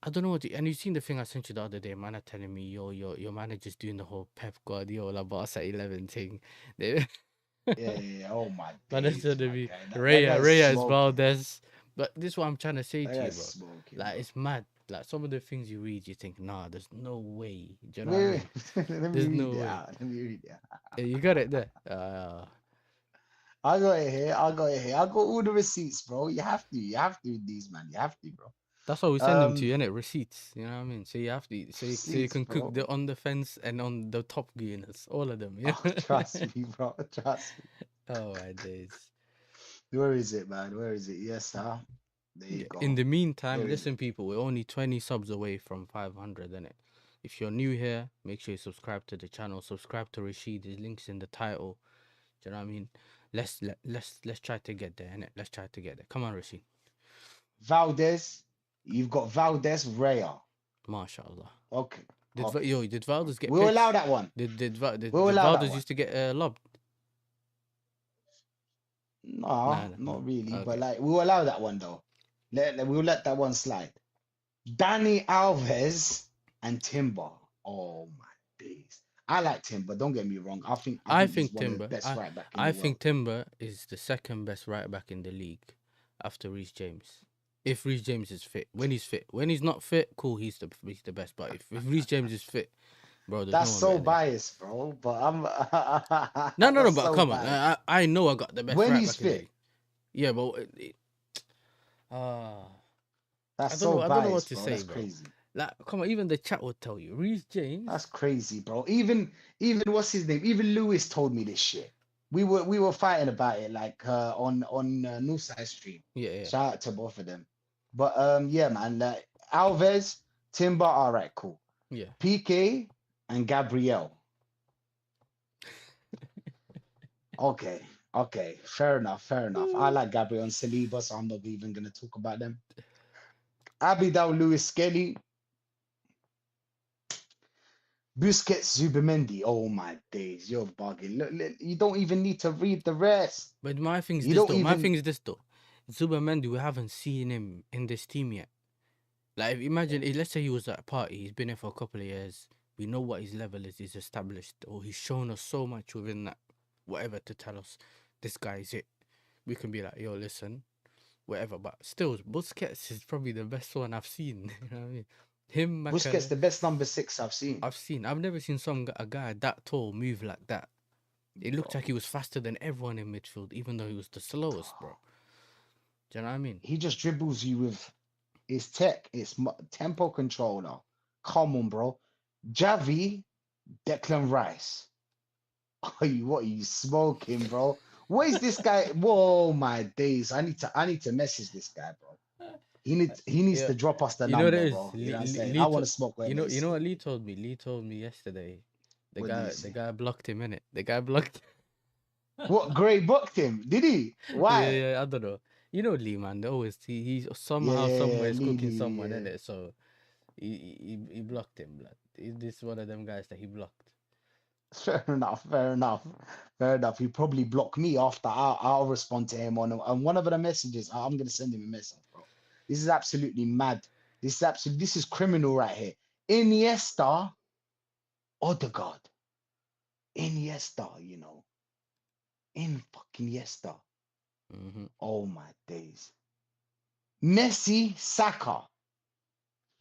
I don't know what. And you've seen the thing I sent you the other day, man, are telling me, yo, your manager's doing the whole Pep Guardiola Barca 11 thing. They, Yeah, yeah, yeah. Oh my Man, that's days, gonna my be guy. That Raya, guy's Raya is smoking. Valdez. But this is what I'm trying to say That to you, guy's bro. smoking, Like, bro. it's mad. Like, some of the things you read, you think, nah, there's no way. Do you know what I Wait, mean? wait. Let me There's read no it way. out. Let me read it out. Yeah, you got it there. I got it here. I got it here. I got all the receipts, bro. You have to. You have to with these, man. You have to, bro. That's why we send them to Um, you, innit? Receipts. You know what I mean? So you have to, so you receipts, can cook bro. the on the fence and on the top gainers, all of them. Yeah. Oh, trust me, bro. Trust me. Oh my days. Where is it, man? Where is it? Yes, sir. There you Yeah. In go. the meantime, Where is listen, it? people, we're only 20 subs away from 500, innit? If you're new here, make sure you subscribe to the channel. Subscribe to Rashid. His links in the title. Do you know what I mean? Let's try to get there, innit? Let's try to get there. Come on, Rashid. Valdez. You've got Valdez Raya. MashaAllah. Okay. Okay. Did Valdez Okay. get We'll allow pitched? that one. We'll Did allow that Valdez one. used to get lobbed? No, Nah, nah, not no. really. But Okay. like, we'll allow that one though. We'll let that one slide. Danny Alves and Timber. Oh my days. I like Timber. Don't get me wrong. I I think he's think one of the Timber. best right back in I the think world. Timber is the second best right back in the league after Reece James. If Reece James is fit, when he's fit, when he's not fit, cool, he's the best. But if Reece James is fit, bro, there's That's no one so better than him. biased, bro. But I'm No, no, no. that's But so come on, biased. I know I got the best When right he's back in the fit, league. Yeah, but uh, that's so I don't know what biased, to bro. say, That's bro. crazy. Like, come on, even the chat will tell you. Reece That's James. crazy, bro. Even what's his name? Even Lewis told me this shit. We were fighting about it like on Nusai's stream. Yeah, yeah, Shout out to both of them. But yeah, man. Like Alves, Timber, all right, cool. yeah. PK and Gabriel. Okay, okay, fair enough, fair enough. I like Gabriel and Saliba, so I'm not even gonna talk about them. Abidal Lewis Skelly, Busquets Zubamendi. Oh my days, you're bugging. Look, you don't even need to read the rest. But my thing is You this don't though. My even. thing is this though. Zubamendi, we haven't seen him in this team yet. Like, imagine, let's say he was at a party. He's been here for a couple of years. We know what his level is. He's established, or he's shown us so much within that, whatever, to tell us this guy is it. We can be like, yo, listen, whatever. But still, Busquets is probably the best one I've seen. You know what I mean? Him, Busquets Makale, the best number 6 I've seen, I've seen. I've never seen a guy that tall move like that. It looked bro. like he was faster than everyone in midfield, even though he was the slowest, bro. Do you know what I mean? He just dribbles you with his tech, his tempo controller. Come on, bro. Xavi, Declan Rice. What are you smoking, bro? What is this guy? Whoa, my days. I need to message this guy, bro. He needs Yeah, to drop us the you know what number, it is. bro. You know what I'm saying? I Lee want to smoke you wherever know, he's what smoking. Lee told me. Lee told me yesterday. What did he The say? guy blocked him in it. The guy blocked. What Gray booked him? Did he? Yeah, Why? yeah, I don't know. You know Lee, man. They always he's Yeah, somehow yeah, somewhere yeah, is Lee, cooking Lee, someone in yeah. it. So he blocked him. Like, this is one of them guys that he blocked. Fair enough, fair enough, fair enough. He probably blocked me after I'll respond to him on one of the messages. I'm gonna send him a message, bro. This is absolutely mad. This is criminal right here. Iniesta, Odegaard, Iniesta, in fucking Iniesta. Hmm. Oh my days. Messi, Saka.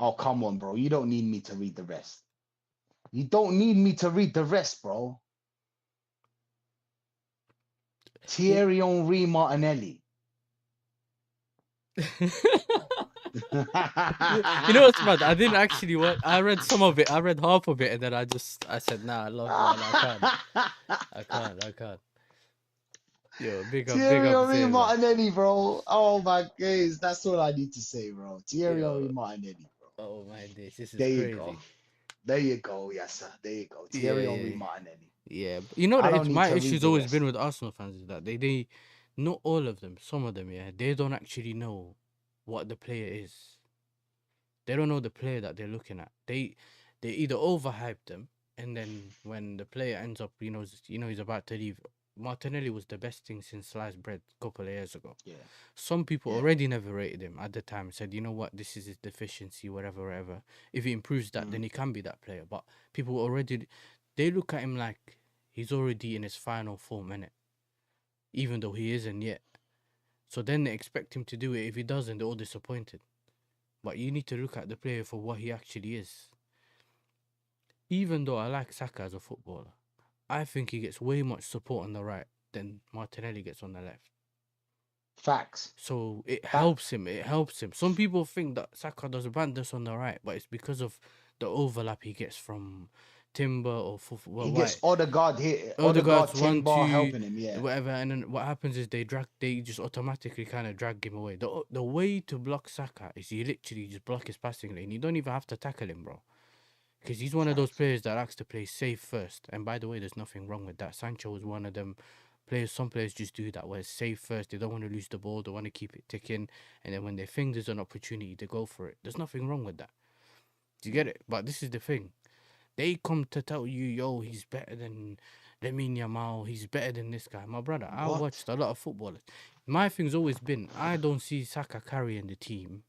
Oh, come on, bro. You don't need me to read the rest. You don't need me to read the rest, bro. You, Thierry Henry Martinelli. you know what's mad? I didn't actually what I read some of it. I read half of it, and then I said, nah, love, man, I can't. I can't. Yo, big Thierry up Henry Zay, man. Martinelli, bro. Oh my days. That's all I need to say, bro. Thierry Henry Yo, Martinelli, bro. oh my days, this is There you go. crazy. There you go, yes, sir. There you go. Yeah, Thierry Henry yeah, Martinelli. yeah. But you know I that don't it's need my to read issue's the always been rest. with Arsenal fans is that they not all of them, some of them, yeah, they don't actually know what the player is. They don't know the player that they're looking at. They either overhype them, and then when the player ends up, he's about to leave. Martinelli was the best thing since sliced bread a couple of years ago. Yeah, Some people yeah. already never rated him at the time. Said, you know what, this is his deficiency, whatever, whatever. If he improves that, then Mm. he can be that player. But people already, they look at him like he's already in his final form, innit? Even though he isn't yet. So then they expect him to do it. If he doesn't, they're all disappointed. But you need to look at the player for what he actually is. Even though I like Saka as a footballer, I think he gets way much support on the right than Martinelli gets on the left. Facts. So it helps Facts. him. It helps him. Some people think that Saka does banders on the right, but it's because of the overlap he gets from Timber or He White. gets Odegaard here, Odegaard's Odegaard one, Timber two, helping him. Yeah. whatever, and then what happens is they just automatically kind of drag him away. The way to block Saka is you literally just block his passing lane. You don't even have to tackle him, bro. Because he's one of those Facts. players that likes to play safe first. And by the way, there's nothing wrong with that. Sancho was one of them players. Some players just do that, where it's safe first. They don't want to lose the ball. They want to keep it ticking. And then when they think there's an opportunity, they go for it. There's nothing wrong with that. Do you get it? But this is the thing. They come to tell you, yo, he's better than Lamine Yamal. He's better than this guy. My brother, I What? watched a lot of footballers. My thing's always been, I don't see Saka carrying the team.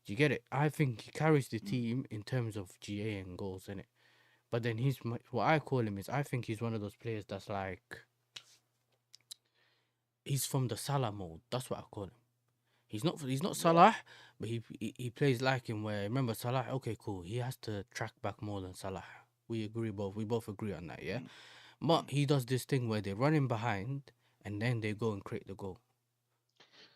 Do you get it? I think he carries the Mm. team in terms of GA and goals, innit? But then what I call him is I think he's one of those players that's like he's from the Salah mold. That's what I call him. He's not Yeah. Salah, but he plays like him. Where remember Salah? Okay, cool. He has to track back more than Salah. We agree both. We both agree on that, yeah. Mm. But Mm. he does this thing where they run him behind and then they go and create the goal.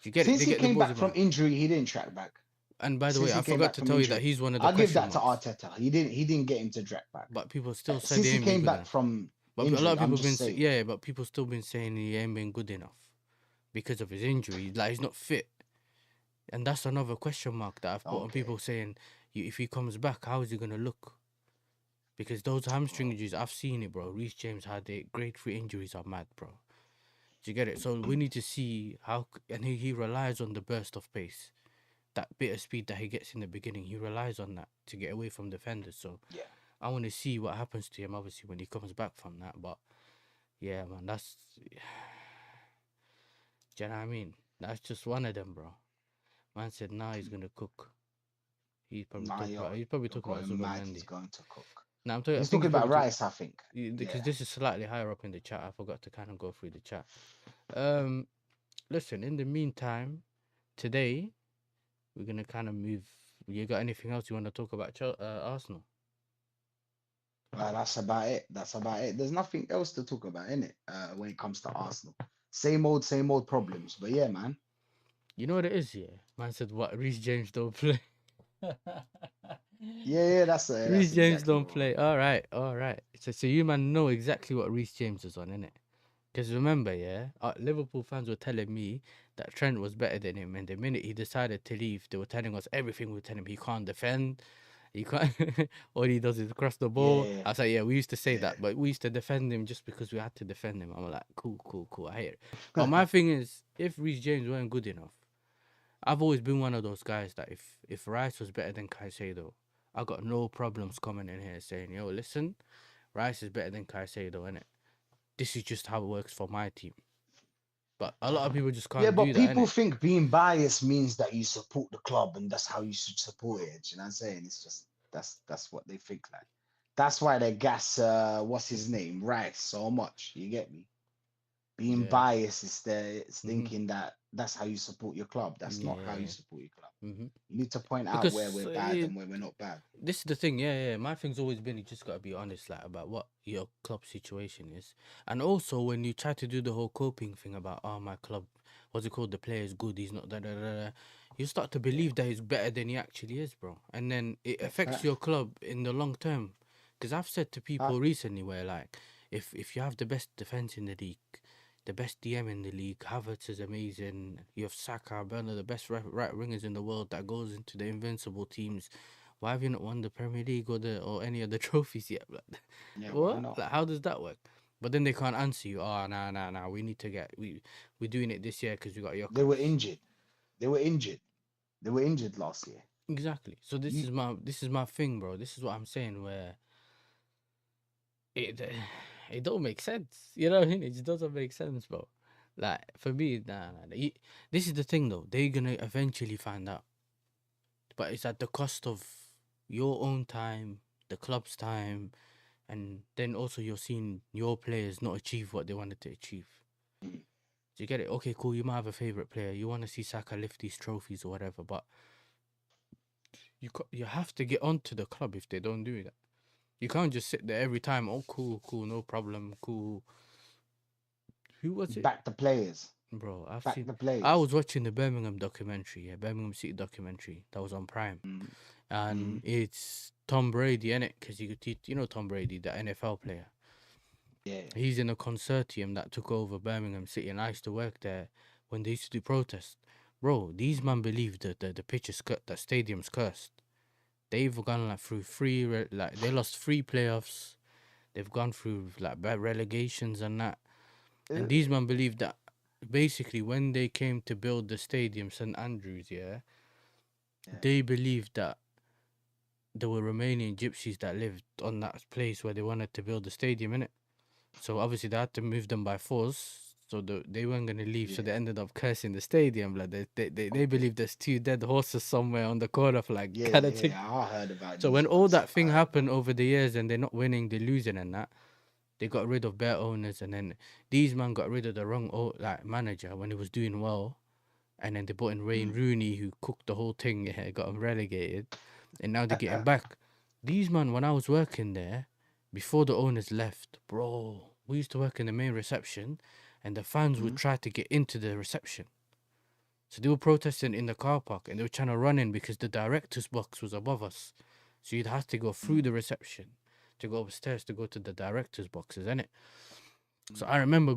Do you get it? Since They he get the came balls back in from behind. injury, he didn't track back. And by the way, Since I he came forgot back to from tell you that injury, he's one of the I'll give question that to marks. Arteta. He didn't get him to track back. But people still said Since he he ain't been came good back enough. from But a lot injury, of I'm people just been saying. yeah, but people still been saying he ain't been good enough because of his injury. Like he's not fit, and that's another question mark that I've put on Okay, people saying, if he comes back, how is he gonna look? Because those hamstring bro. injuries, I've seen it, bro. Reece James had it. Grade 3 injuries are mad, bro. Do you get it? So we need to see how, and he relies on the burst of pace. that bit of speed that he gets in the beginning, he relies on that to get away from defenders. So Yeah. I want to see what happens to him, obviously, when he comes back from that. But yeah, man, that's do you know what I mean? That's just one of them, bro. Man said, nah, he's gonna cook. Nah, He's probably you're talking about going mad. He's Zubimendi. going to cook. Now I'm talking. I He's think talking he's about probably talking Rice, I think. because Yeah. this is slightly higher up in the chat. I forgot to kind of go through the chat. Listen. In the meantime, today we're gonna kind of move. You got anything else you want to talk about, Arsenal? That's about it. That's about it. There's nothing else to talk about, innit? When it comes to Arsenal. Same old problems. But yeah, man. You know what it is, yeah. Man said, "What? Reece James don't play." Yeah, that's Reece James exactly don't what. play. All right, all right. So you man know exactly what Reece James is on, innit? Because remember, yeah, Liverpool fans were telling me that Trent was better than him, and the minute he decided to leave, they were telling us everything. We were telling him he can't defend, he can't. All he does is cross the ball. Yeah, I was like, yeah, we used to say yeah. that, but we used to defend him just because we had to defend him. I'm like, cool, cool, cool. I hear it. But my thing is, if Reece James weren't good enough, I've always been one of those guys that if Rice was better than Caicedo, I got no problems coming in here saying, yo, listen, Rice is better than Caicedo, innit? This is just how it works for my team. But a lot of people just Yeah, can't but do that, people innit? think being biased means that you support the club and that's how you should support it. Do you know what I'm saying? It's just that's what they think like. That's why they gas what's his name? Rice so much. You get me? Being Yeah. biased is it's Mhm. thinking that that's how you support your club. That's not how you Yeah. support your club. Mhm. You need to point out where Because we're bad and where we're not bad. this is the thing, yeah. My thing's always been you just gotta be honest, like about what your club situation is, and also when you try to do the whole coping thing about my club, what's it called? The player's good, he's not da. You start to Yeah, believe that he's better than he actually is, bro, and then it yeah, affects fact. your club in the long term. Because I've said to people recently, where like, if you have the best defense in the league, the best DM in the league, Havertz is amazing. You have Saka, Bernard, the best right wingers in the world that goes into the invincible teams. Why have you not won the Premier League or any of the trophies yet? Like, Yeah, why what? not? Like, how does that work? But then they can't answer you. Oh, nah. We need to get we're doing it this year because we got They were Jokeris. injured. They were injured. They were injured last year. Exactly. So You this is my thing, bro. This is what I'm saying. Where it it don't make sense. You know what I mean? It just doesn't make sense, bro. Like for me, nah. This is the thing, though. They're gonna eventually find out, but it's at the cost of your own time, the club's time, and then also you're seeing your players not achieve what they wanted to achieve. mm, Do you get it? Okay, cool. You might have a favorite player. You want to see Saka lift these trophies or whatever, but you have to get onto the club if they don't do that. You can't just sit there every time. Oh, cool, no problem, cool. Who was it? back the players. Bro, I've Back seen. the I players. was watching the Birmingham documentary, yeah, Birmingham City documentary that was on Prime, Mm, and mm, it's Tom Brady in it because you know Tom Brady, the NFL player. yeah. He's in a consortium that took over Birmingham City, and I used to work there when they used to do protests. Bro, these men believe that the pitch is that stadium's cursed. They've gone like through like they lost 3 playoffs. They've gone through like bad relegations and that. And these men believe that basically when they came to build the stadium, St Andrews, yeah, Yeah. they believed that there were Romanian gypsies that lived on that place where they wanted to build the stadium in it. So obviously they had to move them by force. So they weren't gonna leave. So Yeah. they ended up cursing the stadium. Like they believe there's 2 dead horses somewhere on the corner, like Yeah, kind of thing. yeah. I heard about So these when all ones. that I thing heard happened about. over the years and they're not winning, they're losing and that, they got rid of their owners and then these man got rid of the wrong like manager when he was doing well. And then they brought in Wayne Mm. Rooney who cooked the whole thing, yeah, got him relegated. And now they're getting back. These man, when I was working there, before the owners left, bro, we used to work in the main reception and the fans would Mm. try to get into the reception. So they were protesting in the car park and they were trying to run in because the director's box was above us. So you'd have to go through Mm. the reception to go upstairs to go to the director's boxes, innit? So Mm. I remember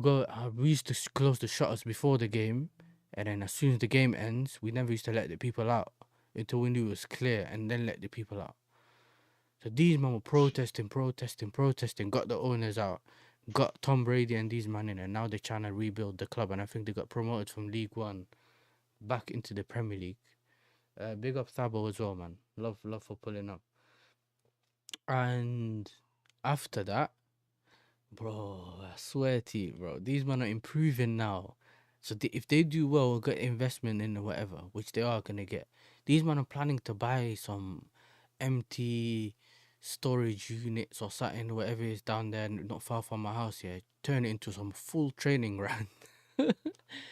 we used to close the shutters before the game, and then as soon as the game ends, we never used to let the people out until we knew it was clear, and then let the people out. So these men were protesting, got the owners out, got Tom Brady and these men in, and now they're trying to rebuild the club, and I think they got promoted from League One back into the Premier League. Big up Sabo as well, man. Love for pulling up. And after that, bro, I swear to you, bro, these men are improving now. So if they do well, get investment in whatever, which they are gonna get. These men are planning to buy some empty storage units or something, whatever is down there, not far from my house. Yeah, turn it into some full training ground.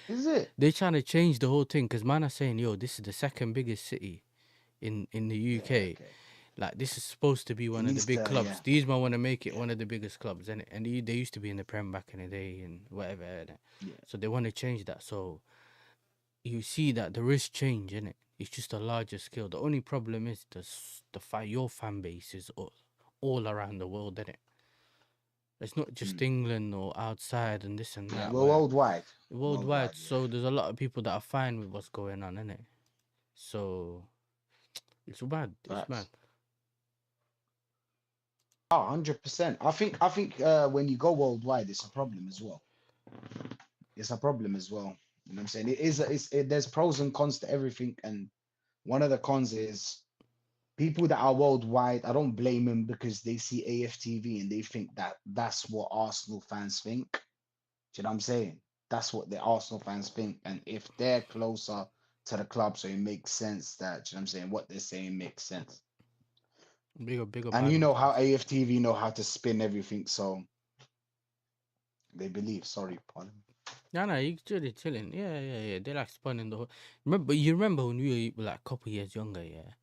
Is it? They're trying to change the whole thing because man are saying, yo, this is the second biggest city in the Yeah, UK. okay. Like this is supposed to be It one of the needs big to, clubs. yeah, These man want to make it yeah, one of the biggest clubs, and they used to be in the Prem back in the day and whatever. Innit? yeah. So they want to change that. So you see that there is change in it. It's just a larger scale. The only problem is your fan base is all around the world, innit? It's not just Mm. England or outside and this and Yeah, that. we're Where worldwide. worldwide, Worldwide, yeah. so there's a lot of people that are fine with what's going on, innit? So it's bad. It's bad. Facts. Oh, 100%. I think when you go worldwide, it's a problem as well. It's a problem as well. You know what I'm saying? It is there's pros and cons to everything. And one of the cons is people that are worldwide, I don't blame them because they see AFTV and they think that that's what Arsenal fans think. Do you know what I'm saying? That's what the Arsenal fans think. And if they're closer to the club, so it makes sense that, you know what I'm saying, what they're saying makes sense. Big up And you Adam know how fans. AFTV know how to spin everything, so they believe. Sorry, pardon. No, no, you chilling. Yeah. They like spawning the whole. You remember when we were like a couple years younger, yeah?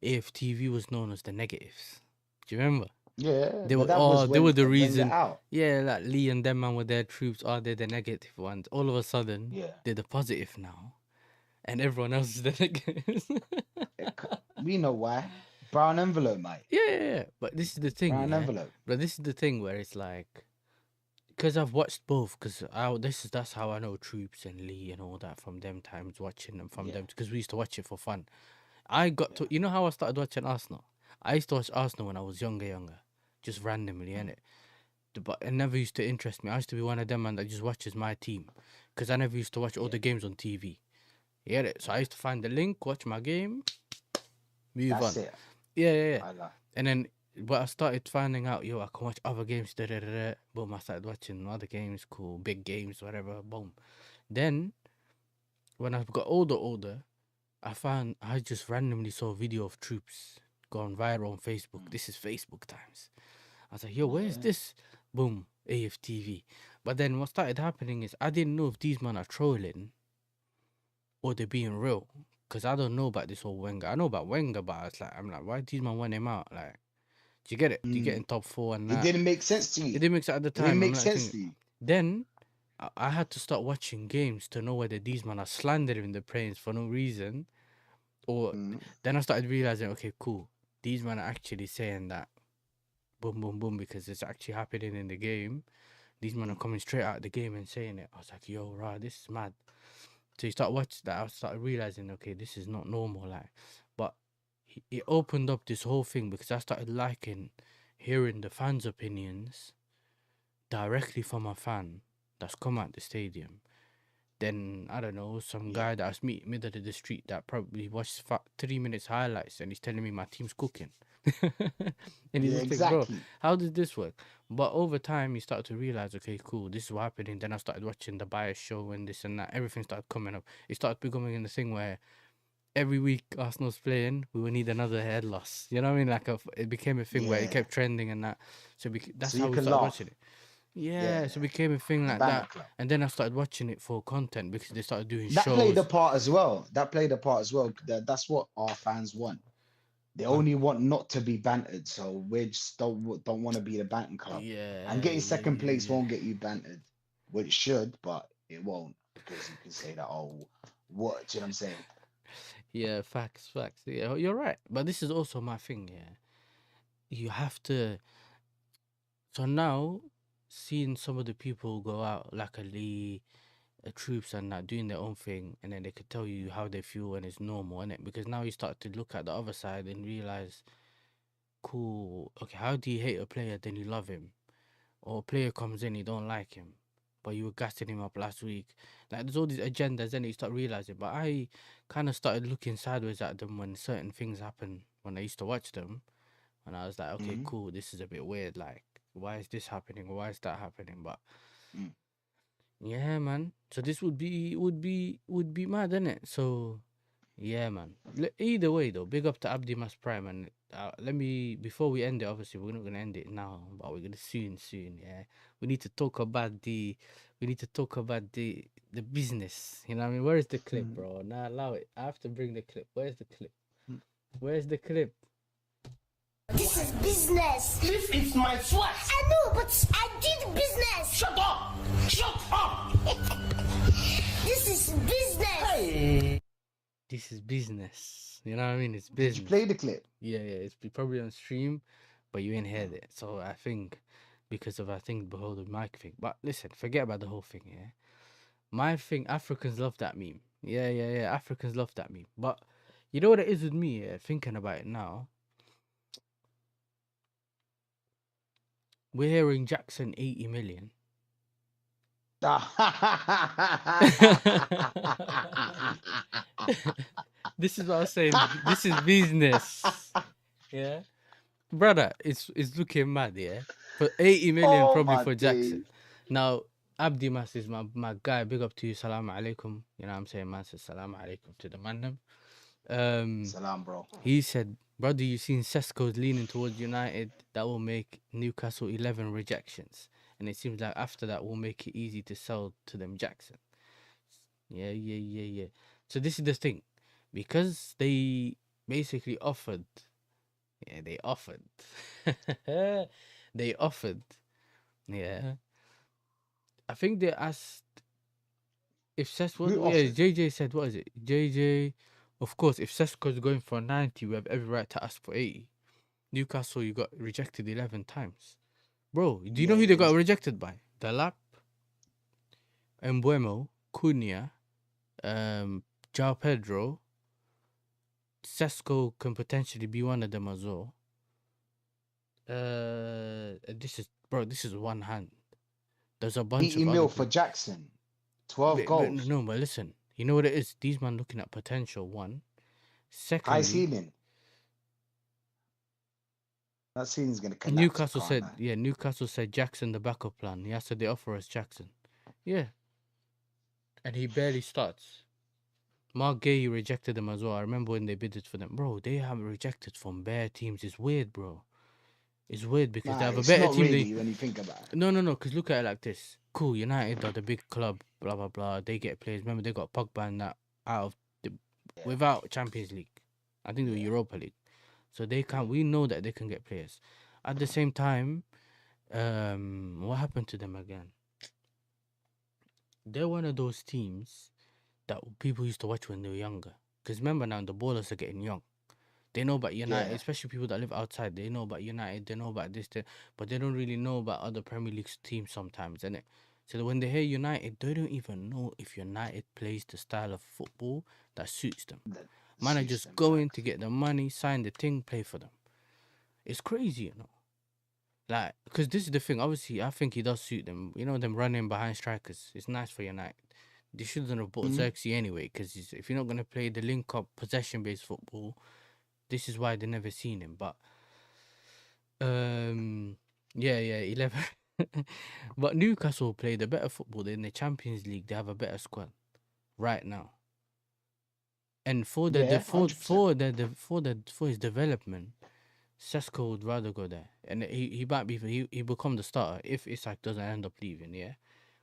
AFTV was known as the negatives. Do you remember? Yeah, They but were that was they were when the Wenger reason. out. Yeah, like Lee and them man with their troops. Oh, they're the negative ones. All of a sudden, Yeah, they're the positive now, and everyone else is the negatives. we know why. Brown envelope, mate. Yeah. But this is the thing, Brown yeah. envelope. But this is the thing where it's like, because I've watched both, because that's how I know Troops and Lee and all that from them times watching them from Yeah, them because we used to watch it for fun. I got to yeah. you know how I started watching Arsenal. I used to watch Arsenal when I was younger, just randomly, Mm, innit? But it never used to interest me. I used to be one of them man that just watches my team, because I never used to watch all yeah, the games on TV. You get it? So I used to find the link, watch my game, move that's on. it. Yeah. I like. And then, but I started finding out, yo, I can watch other games. Da, da, da, da. Boom, I started watching other games, cool, big games, whatever. Boom. Then, when I got older, I just randomly saw a video of Troops going viral on Facebook. Mm, This is Facebook times. I was like, yo, where's yeah. this? Boom, AFTV. But then what started happening is I didn't know if these men are trolling or they're being real. Because I don't know about this whole Wenger. I know about Wenger, but I'm like, why these men want him out? Like, do you get it? Do you get Mm. in top four and It that? didn't make sense to It you. didn't make sense at the It didn't time. I'm make like sense thinking. to you. Then I had to start watching games to know whether these men are slandering the players for no reason. Or Mm, then I started realizing, okay, cool. These men are actually saying that boom, boom, boom, because it's actually happening in the game. These men are mm, coming straight out of the game and saying it. I was like, yo, rah, this is mad. So you start watching that, I started realizing, okay, this is not normal. Like, but it opened up this whole thing because I started liking hearing the fans' opinions directly from a fan that's come at the stadium. Then I don't know, some yeah. guy that's meet middle of the street that probably watched 3 minutes highlights and he's telling me my team's cooking. And you Yeah, just think, bro, exactly. how does this work? But over time, you start to realize, okay, cool, this is what happening. Then I started watching the bias show and this and that. Everything started coming up. It started becoming the thing where every week Arsenal's playing, we will need another head loss. You know what I mean? Like it became a thing where it Yeah. kept trending and that. So that's So how you we can started watching laugh. it. Yeah, so it Yeah. became a thing The like banter that. club. And then I started watching it for content because they started doing That played a shows part as well. That played a part as well. That's what our fans want. They on. only want not to be bantered. So we just don't want to be the banting club. And Yeah, getting second place yeah. won't get you bantered. Well, it should, but it won't because you can say that. Oh, what? Do you know what I'm saying? Yeah, facts. Yeah, you're right. But this is also my thing, yeah. You have to. So now, seeing some of the people go out, like a Lee, troops and that, doing their own thing, and then they could tell you how they feel and it's normal, innit? Because now you start to look at the other side and realize, cool, okay, how do you hate a player then you love him? Or a player comes in, you don't like him. but you were gassing him up last week. Like there's all these agendas, then you start realizing. But I kind of started looking sideways at them when certain things happen when I used to watch them, and I was like, okay, Mm-hmm. cool, this is a bit weird. Like, why is this happening? Why is that happening? But Mm. yeah, man. So this would be mad, innit? So yeah, man. Either way, though, big up to Abdimas Prime. And let me, before we end it, obviously, we're not going to end it now, but we're going to soon, yeah. We need to talk about the business. You know what I mean? Where is the clip, Mm. bro? Now allow it. I have to bring the clip. Where's the clip? Mm. Where's the clip? This is business. This is my sweat. I know, but I did business. Shut up! Shut up! This is business. Hey. This is business. You know what I mean? It's Did business. you play the clip? Yeah, it's probably on stream, but you ain't heard it. So I think because of behold the mic thing. But listen, forget about the whole thing, yeah. My thing, Africans love that meme. Yeah. Africans love that meme. But you know what it is with me, yeah, thinking about it now. We're hearing Jackson 80 million. This is what I was saying. This is business. Yeah. Brother, it's looking mad, yeah. For 80 million Oh, probably my for Jackson. days. Now, Abdimas is my guy. Big up to you. Salam alaikum. You know what I'm saying? Man says salam alaikum to the man. Salam, bro. He said, brother, you seen Sesko's leaning towards United. That will make Newcastle 11 rejections. And it seems like after that will make it easy to sell to them Jackson. Yeah. So this is the thing. Because they basically offered. Yeah, they offered. They offered. Yeah. I think they asked if Sesko. Who Yeah, offered? JJ said, what is it? JJ, of course, if Sesko's going for 90, we have every right to ask for 80. Newcastle, you got rejected 11 times. Bro, do you know who they got rejected by? Dalap, Embuemo, Cunha, João Pedro. Sesko can potentially be one of them as well. This is one hand. There's a bunch 80 of mil other for people. Jackson. 12 But goals. no, but listen, you know what it is? These man looking at potential, one. High Secondly, ceiling. That ceiling's going to collapse. Newcastle said, Newcastle said Jackson the backup plan. Yeah, so they offer us Jackson. Yeah. And he barely starts. Mark Gay rejected them as well. I remember when they bidded for them. Bro, they have rejected from bare teams. It's weird, bro. It's weird because they have a it's better not team. really when you think about it. No, because look at it like this. Cool, United are the big club, blah, blah, blah. They get players. Remember, they got Pogba and that out of without Champions League. I think they were Europa League. So they can't. We know that they can get players. At the same time, what happened to them again? They're one of those teams that people used to watch when they were younger. Because remember now, the ballers are getting young. They know about United, especially people that live outside. They know about United. They know about this, but they don't really know about other Premier League teams sometimes, innit? So that when they hear United, they don't even know if United plays the style of football that suits them. Man are just going to get the money, sign the thing, play for them. It's crazy, you know. Like, because this is the thing. Obviously, I think he does suit them. You know, them running behind strikers. It's nice for United. They shouldn't have bought Xerxes anyway, because if you're not going to play the link-up, possession-based football, this is why they never seen him. But, 11. But Newcastle play the better football. In the Champions League, they have a better squad right now. And for his development, Sesko would rather go there, and he might be he become the starter if Isak doesn't end up leaving. Yeah,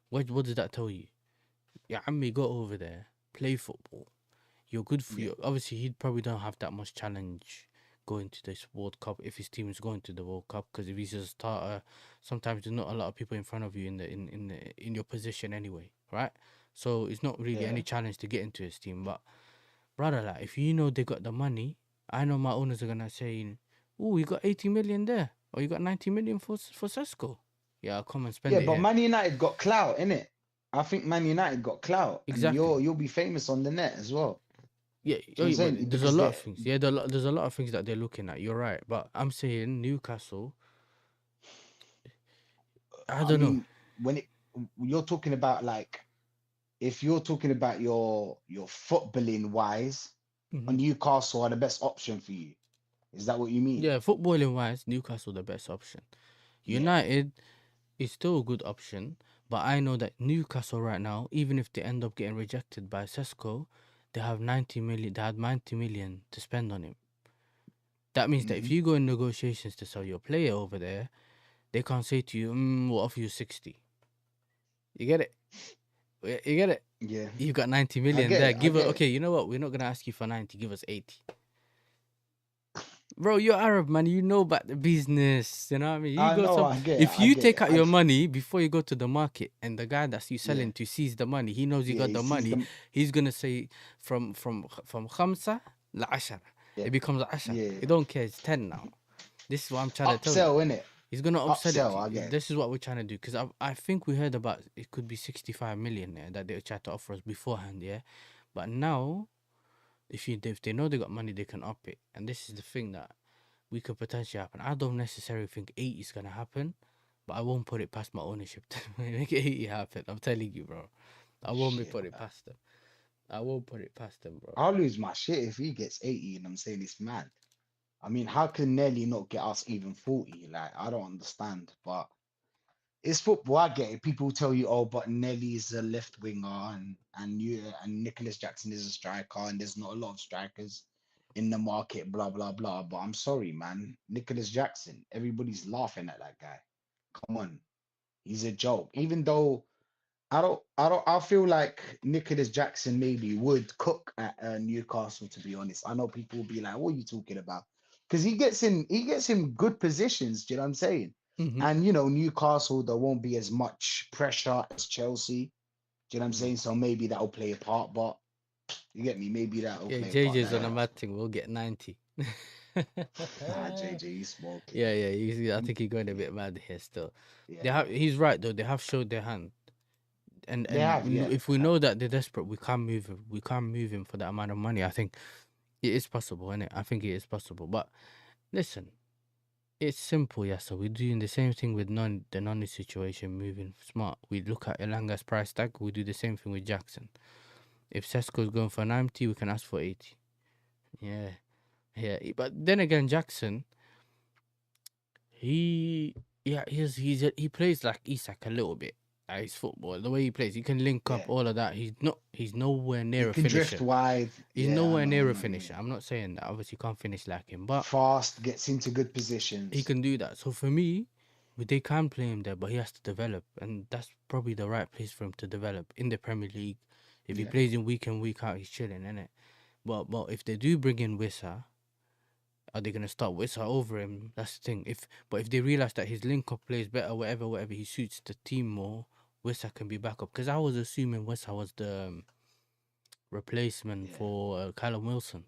what does that tell you? Yeah, I mean, go over there, play football. You're good for you. Obviously, he probably don't have that much challenge going to this World Cup if his team is going to the World Cup, because if he's a starter, sometimes there's not a lot of people in front of you in your position anyway, right? So it's not really any challenge to get into his team. But brother, like, if you know they got the money, I know my owners are gonna say, "Oh, you got 80 million there, or you got 90 million for Sesko." Yeah, I'll come and spend it. Yeah, but Man United got clout, innit? I think Man United got clout. Exactly. And you'll be famous on the net as well. Yeah, I'm saying, there's a lot of things. Yeah, there's a lot of things that they're looking at. You're right, but I'm saying Newcastle. I don't know. you're talking about like if you're talking about your footballing wise, Mhm. Newcastle are the best option for you. Is that what you mean? Yeah, footballing wise, Newcastle the best option. Yeah. United is still a good option, but I know that Newcastle right now, even if they end up getting rejected by Sesko, they have 90 million. They had 90 million to spend on him. That means that if Hmm. you go in negotiations to sell your player over there, they can't say to you, we'll offer you 60. You get it? You get it? Yeah. You've got 90 I million get there. it. I Give us, get it. okay, you know what? We're not going to ask you for 90. Give us 80. Bro, you're Arab, man. You know about the business. You know what I mean? You I go know. some. I get it. If I you get take it. out your money before you go to the market, and the guy that's you Yeah. selling to sees the money, he knows you Yeah. got He the sees money. them. He's gonna say from khamsa la ashara. Yeah. It becomes ashara. Yeah. He don't care. It's 10 now. This is what I'm trying to tell you. Upsell, innit? He's gonna upsell it Upsell. to I you. get it. This is what we're trying to do because I think we heard about it could be 65 million there that they tried to offer us beforehand, yeah. But now, if they know they got money, they can up it. And this is the thing that we could potentially happen. I don't necessarily think 80 is gonna happen, but I won't put it past my ownership to make 80 happen. I'm telling you, bro. I won't be Shit, put it man. past them. I won't put it past them, bro. I'll lose my shit if he gets 80, and I'm saying it's mad. I mean, how can Nelly not get us even 40? Like, I don't understand. But it's football. I get it. People tell you, oh, but Nelly's a left winger, and Nicholas Jackson is a striker, and there's not a lot of strikers in the market. Blah blah blah. But I'm sorry, man. Nicholas Jackson. Everybody's laughing at that guy. Come on, he's a joke. Even though I feel like Nicholas Jackson maybe would cook at Newcastle. To be honest, I know people will be like, "What are you talking about?" Because he gets in good positions. Do you know what I'm saying? Hmm. And Newcastle, there won't be as much pressure as Chelsea. Do you know what I'm saying? So maybe that'll play a part. But you get me? Maybe that'll Yeah, play a part. JJ's on a That mad thing. We'll get 90. nah, JJ, he's smoking. Yeah, I He- think he's going a yeah, bit mad here still. They yeah, have. He's right though. They have showed their hand, and they have, yeah, if they we have. know that they're desperate, we can't move him. We can't move him for that amount of money. I think it is possible, innit? I think it is possible. But listen, it's simple, yeah. So we're doing the same thing with the Noni situation, moving smart. We look at Elanga's price tag. We do the same thing with Jackson. If Sesko's going for 90, we can ask for 80. Yeah, yeah. But then again, Jackson, he yeah, he plays like Isak a little bit. His football, the way he plays, he can link up Yeah, all of that. He's nowhere he near a can drift finisher. wide. He's Yeah, nowhere I near a know what you finisher. mean. I'm not saying that. Obviously, he can't finish like him, but Fast, gets into good he positions. can do that. So for me, they can play him there, but he has to develop, and that's probably the right place for him to develop in the Premier League. If he Yeah, plays in week in week out, he's chilling, innit? But if they do bring in Wissa, are they gonna start Wissa over him? That's the thing. If they realize that his link up plays better, whatever he suits the team more, Wissa can be back up. Because I was assuming Wissa was the replacement yeah, for Callum Wilson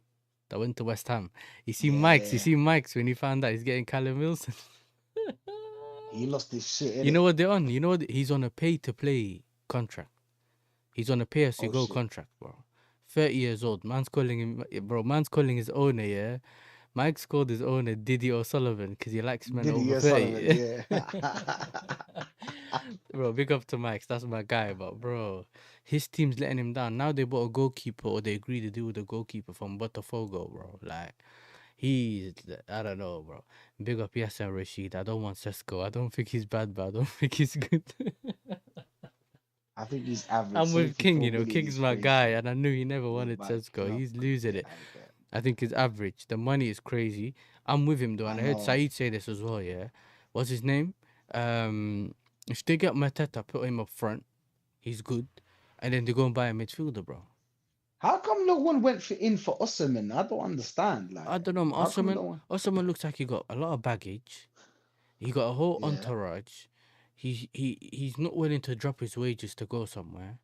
that went to West Ham. You yeah. see Mike's when he found out he's getting Callum Wilson. He lost his shit, You know innit? what they're on? You know what? He's on a pay to play contract. He's on a pay as you Oh go shit. contract, bro. 30 years old. Man's calling him, bro. Man's calling his owner, yeah. Mike's called his owner Diddy O'Sullivan because he likes men over Diddy Sullivan, 30. yeah. Bro, big up to Mike's. That's my guy. But, bro, his team's letting him down. Now they bought a goalkeeper, or they agreed to do with a goalkeeper from Botafogo, bro. Like, I don't know, bro. Big up Yasser and Rachid. I don't want Sesko. I don't think he's bad, but I don't think he's good. I think he's average. I'm with King, 74 million King's is my guy, crazy. and I knew he never Yeah, wanted but Sesko. no, He's I losing get, it. I get. I think he's average. The money is crazy. I'm with him though, I and I heard know. Saeed say this as well. Yeah, what's his name? If they get Mateta, put him up front. He's good, and then they go and buy a midfielder, bro. How come no one went in for Osimhen? I don't understand. I Like, don't know. how come no one? Osman looks like he got a lot of baggage. He got a whole Yeah. entourage. He's not willing to drop his wages to go somewhere.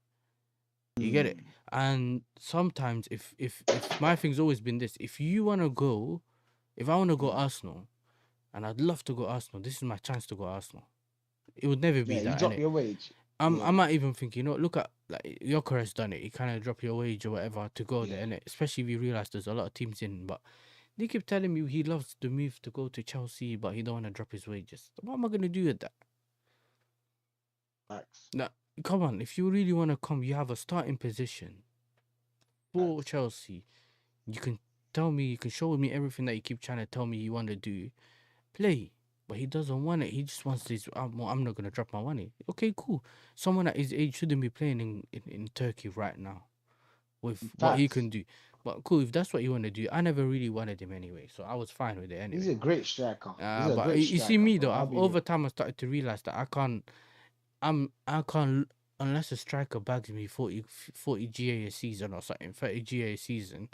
You get it? Hmm. And sometimes if my thing's always been this, if I wanna go Hmm. Arsenal, and I'd love to go Arsenal, this is my chance to go Arsenal. It would never be Yeah, you that, drop innit? your wage. I Yeah. might even think, look at like Yokere's done it. He kind of drop your wage or whatever to go there, Yeah. innit? Especially if you realize there's a lot of teams in. But they keep telling me he loves the move to go to Chelsea, but he don't want to drop his wages. What am I gonna do with that? Facts. Now, come on, if you really want to come, you have a starting position for Chelsea. You can tell me, you can show me everything that you keep trying to tell me you want to do. Play. But he doesn't want it. He just wants this. I'm not going to drop my money. Okay, cool. Someone at his age shouldn't be playing in Turkey right now with what he Facts. can do. But cool, if that's what you want to do, I never really wanted him anyway, so I was fine with it He's anyway. a great striker. He's a But great you see striker, me bro. though, I'll I've be over time I started to realize that I can't unless a striker bags me 40 GA a season or something, 30 GA a season.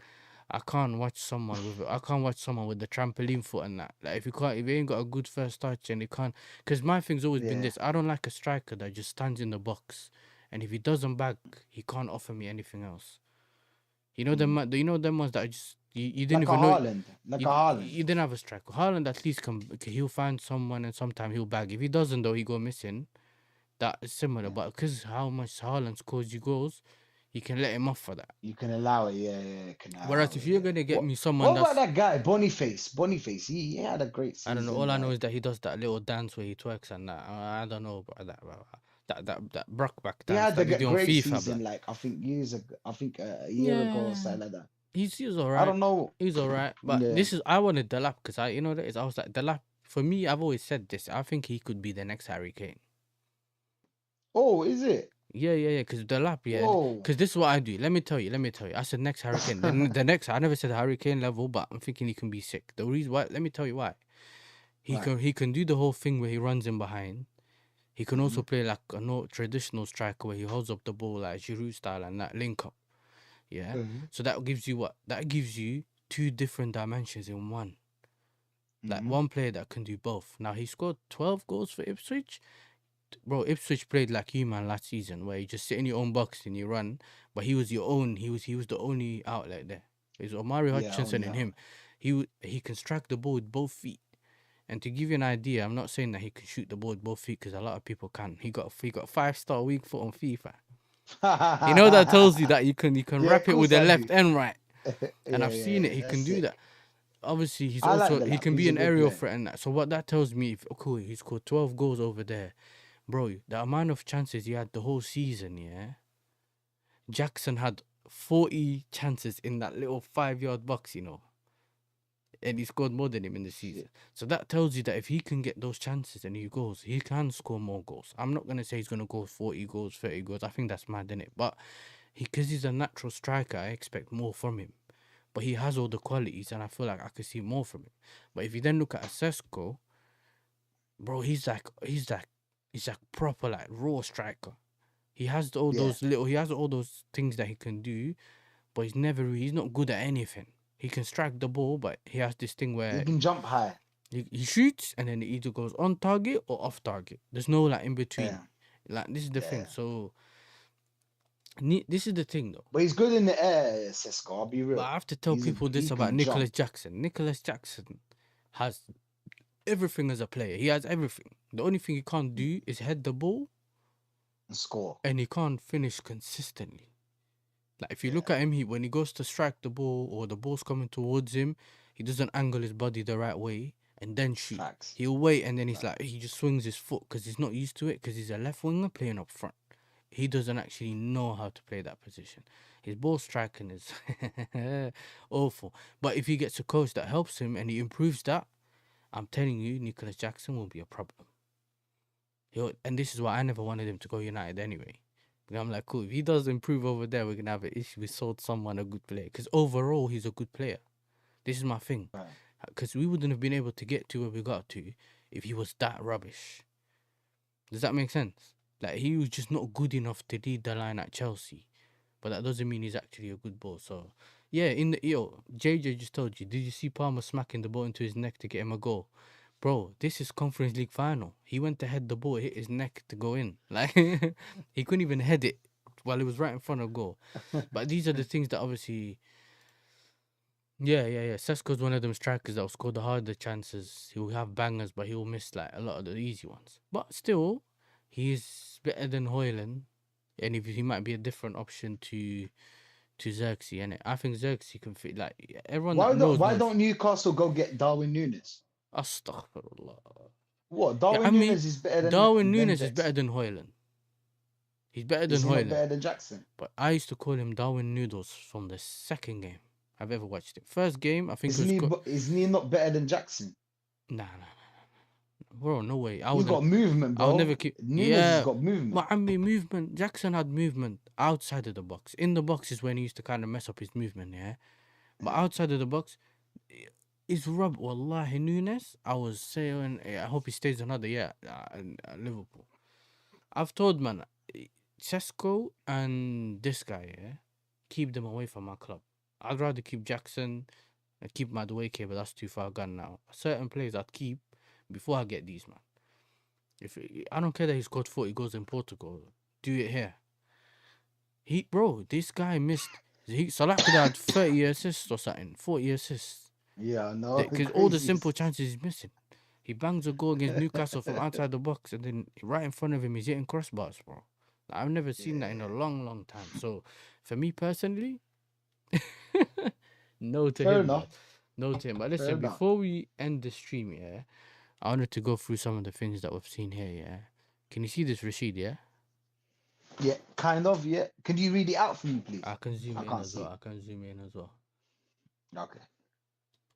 I can't watch someone with the trampoline foot and that. Like if you ain't got a good first touch and you can't, because my thing's always been yeah. this. I don't like a striker that just stands in the box, and if he doesn't bag, he can't offer me anything else. You know them ones that are just you didn't Like a even know. Haaland. Like a Haaland. You didn't have a striker. Haaland at least he'll find someone and sometime he'll bag. If he doesn't though, he go missing. That is similar, but because how much Haaland scores you goals, you can let him off for that. You can allow it, yeah, you can allow Whereas if you're it. gonna get What, me someone what about that's, that guy, Boniface? Boniface, he had a great I don't know, season. all I know Like, is that he does that little dance where he twerks and that. I don't know about that, bro. That Brockback he dance had a that they do on great FIFA, season. blood. Like I think years ago, I think a year ago or Yeah, something like that. he's I alright. don't know. He's alright, but Yeah. this is I wanted the lap because I what it is. I was like the lap for me. I've always said this. I think he could be the next Harry Kane. Oh, is it? Yeah. Because the lap, yeah. Whoa. Because this is what I do. Let me tell you. I said next Harry Kane. The next, I never said Harry Kane level, but I'm thinking he can be sick. The reason why, let me tell you why. Right. He can do the whole thing where he runs in behind. He can also play like a no traditional striker where he holds up the ball like Giroud style and that link up. Yeah. So that gives you what? That gives you two different dimensions in one. Like one player that can do both. Now he scored 12 goals for Ipswich. Bro, Ipswich played like you, man, last season, where you just sit in your own box and you run. But he was your own. He was the only outlet there. It was Omari Yeah, Hutchinson only and him. He can strike the ball with both feet. And to give you an idea, I'm not saying that he can shoot the ball with both feet because a lot of people can. He got 5-star weak foot on FIFA. You know that tells you that you can Yeah, wrap it of with course the I left do. and right. And Yeah, I've seen it. He that's can do sick. that. Obviously, he's I like also the he lap. can He's be a an good aerial player. threat and that. So what that tells me, cool, he scored 12 goals over there, bro. The amount of chances he had the whole season, yeah. Jackson had 40 chances in that little 5-yard box, you know, and he scored more than him in the season. So that tells you that if he can get those chances and he goes, he can score more goals. I'm not gonna say he's gonna go 40 goals, 30 goals. I think that's mad, innit? But because he's a natural striker, I expect more from him. But he has all the qualities, and I feel like I could see more from him. But if you then look at a Sesko, bro, he's like proper like raw striker. He has all those things that he can do, but he's not good at anything. He can strike the ball, but he has this thing He where can jump high. he shoots and then it either goes on target or off target. There's no like in between. Yeah. Like this is the thing. Yeah. So this is the thing though. But he's good in the air, Sesko. I'll be real. But I have to tell people this he about can Nicholas jump. Jackson. Nicholas Jackson has everything as a player. He has everything. The only thing he can't do is head the ball, and score. and he can't finish consistently. Like if you look at him, when he goes to strike the ball or the ball's coming towards him, he doesn't angle his body the right way and then shoot. Facts. He'll wait and then he just swings his foot because he's not used to it because he's a left winger playing up front. He doesn't actually know how to play that position. His ball striking is awful. But if he gets a coach that helps him and he improves that, I'm telling you, Nicholas Jackson will be a problem. And this is why I never wanted him to go United anyway. And I'm like, cool, if he does improve over there, we're going to have an issue. We sold someone a good player. Because overall, he's a good player. This is my thing. Because we wouldn't have been able to get to where we got to if he was that rubbish. Does that make sense? Like, he was just not good enough to lead the line at Chelsea. But that doesn't mean he's actually a good ball. So, yeah, JJ just told you, did you see Palmer smacking the ball into his neck to get him a goal? Bro, this is Conference League final. He went to head the ball, hit his neck to go in. Like, he couldn't even head it while it was right in front of goal. But these are the things that obviously... Yeah. Sesko's one of them strikers that will score the harder chances. He'll have bangers, but he'll miss like a lot of the easy ones. But still, he's better than Højlund. And if he might be a different option to Xerxes, innit? I think Xerxes can fit, like, everyone Why don't Newcastle go get Darwin Núñez? Astaghfirullah. What? Darwin I mean, Núñez is better than Darwin Núñez is Dex. better than Højlund. He's better Is than he not Hoyland. better than Jackson? But I used to call him Darwin Noodles from the second game I've ever watched it. First game, I think it Isn't was. he? Isn't he not better than Jackson? Nah, bro, no way. I He's would. got movement, I would bro. never keep. Nunes has Yeah, got movement. but I mean movement. Jackson had movement outside of the box. In the box is when he used to kind of mess up his movement. Yeah, but outside of the box, it's rub. Wallahi, Nunes. I was saying, I hope he stays another year at Liverpool. I've told man, Sesko and this guy, yeah, keep them away from my club. I'd rather keep Jackson and keep Madueke, but that's too far gone now. Certain players I'd keep before I get these, man. If I don't care that he scored 40 goals in Portugal, do it here. Bro, this guy missed. Salah could have had 30 assists or something, 40 assists. Yeah, no, Because all the simple chances he's missing. He bangs a goal against Newcastle from outside the box, and then right in front of him, he's hitting crossbars, bro. I've never seen that in a long, long time. So, for me personally, no to Fair him, enough. man. No to him. But Fair listen, enough. before we end the stream, yeah, I wanted to go through some of the things that we've seen here, yeah. Can you see this, Rachid, yeah? Yeah, kind of. Yeah. Can you read it out for me, please? I can zoom I in can't as see. well. I can zoom in as well. Okay.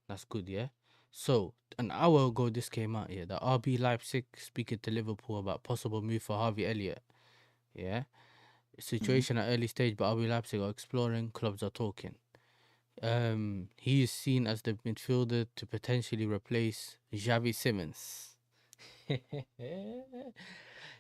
That's good, yeah? So, an hour ago, this came out, yeah. The RB Leipzig speaking to Liverpool about possible move for Harvey Elliott, yeah? Situation at early stage, but RB Leipzig are exploring, clubs are talking. He is seen as the midfielder to potentially replace Xavi Simons. Oh, shit.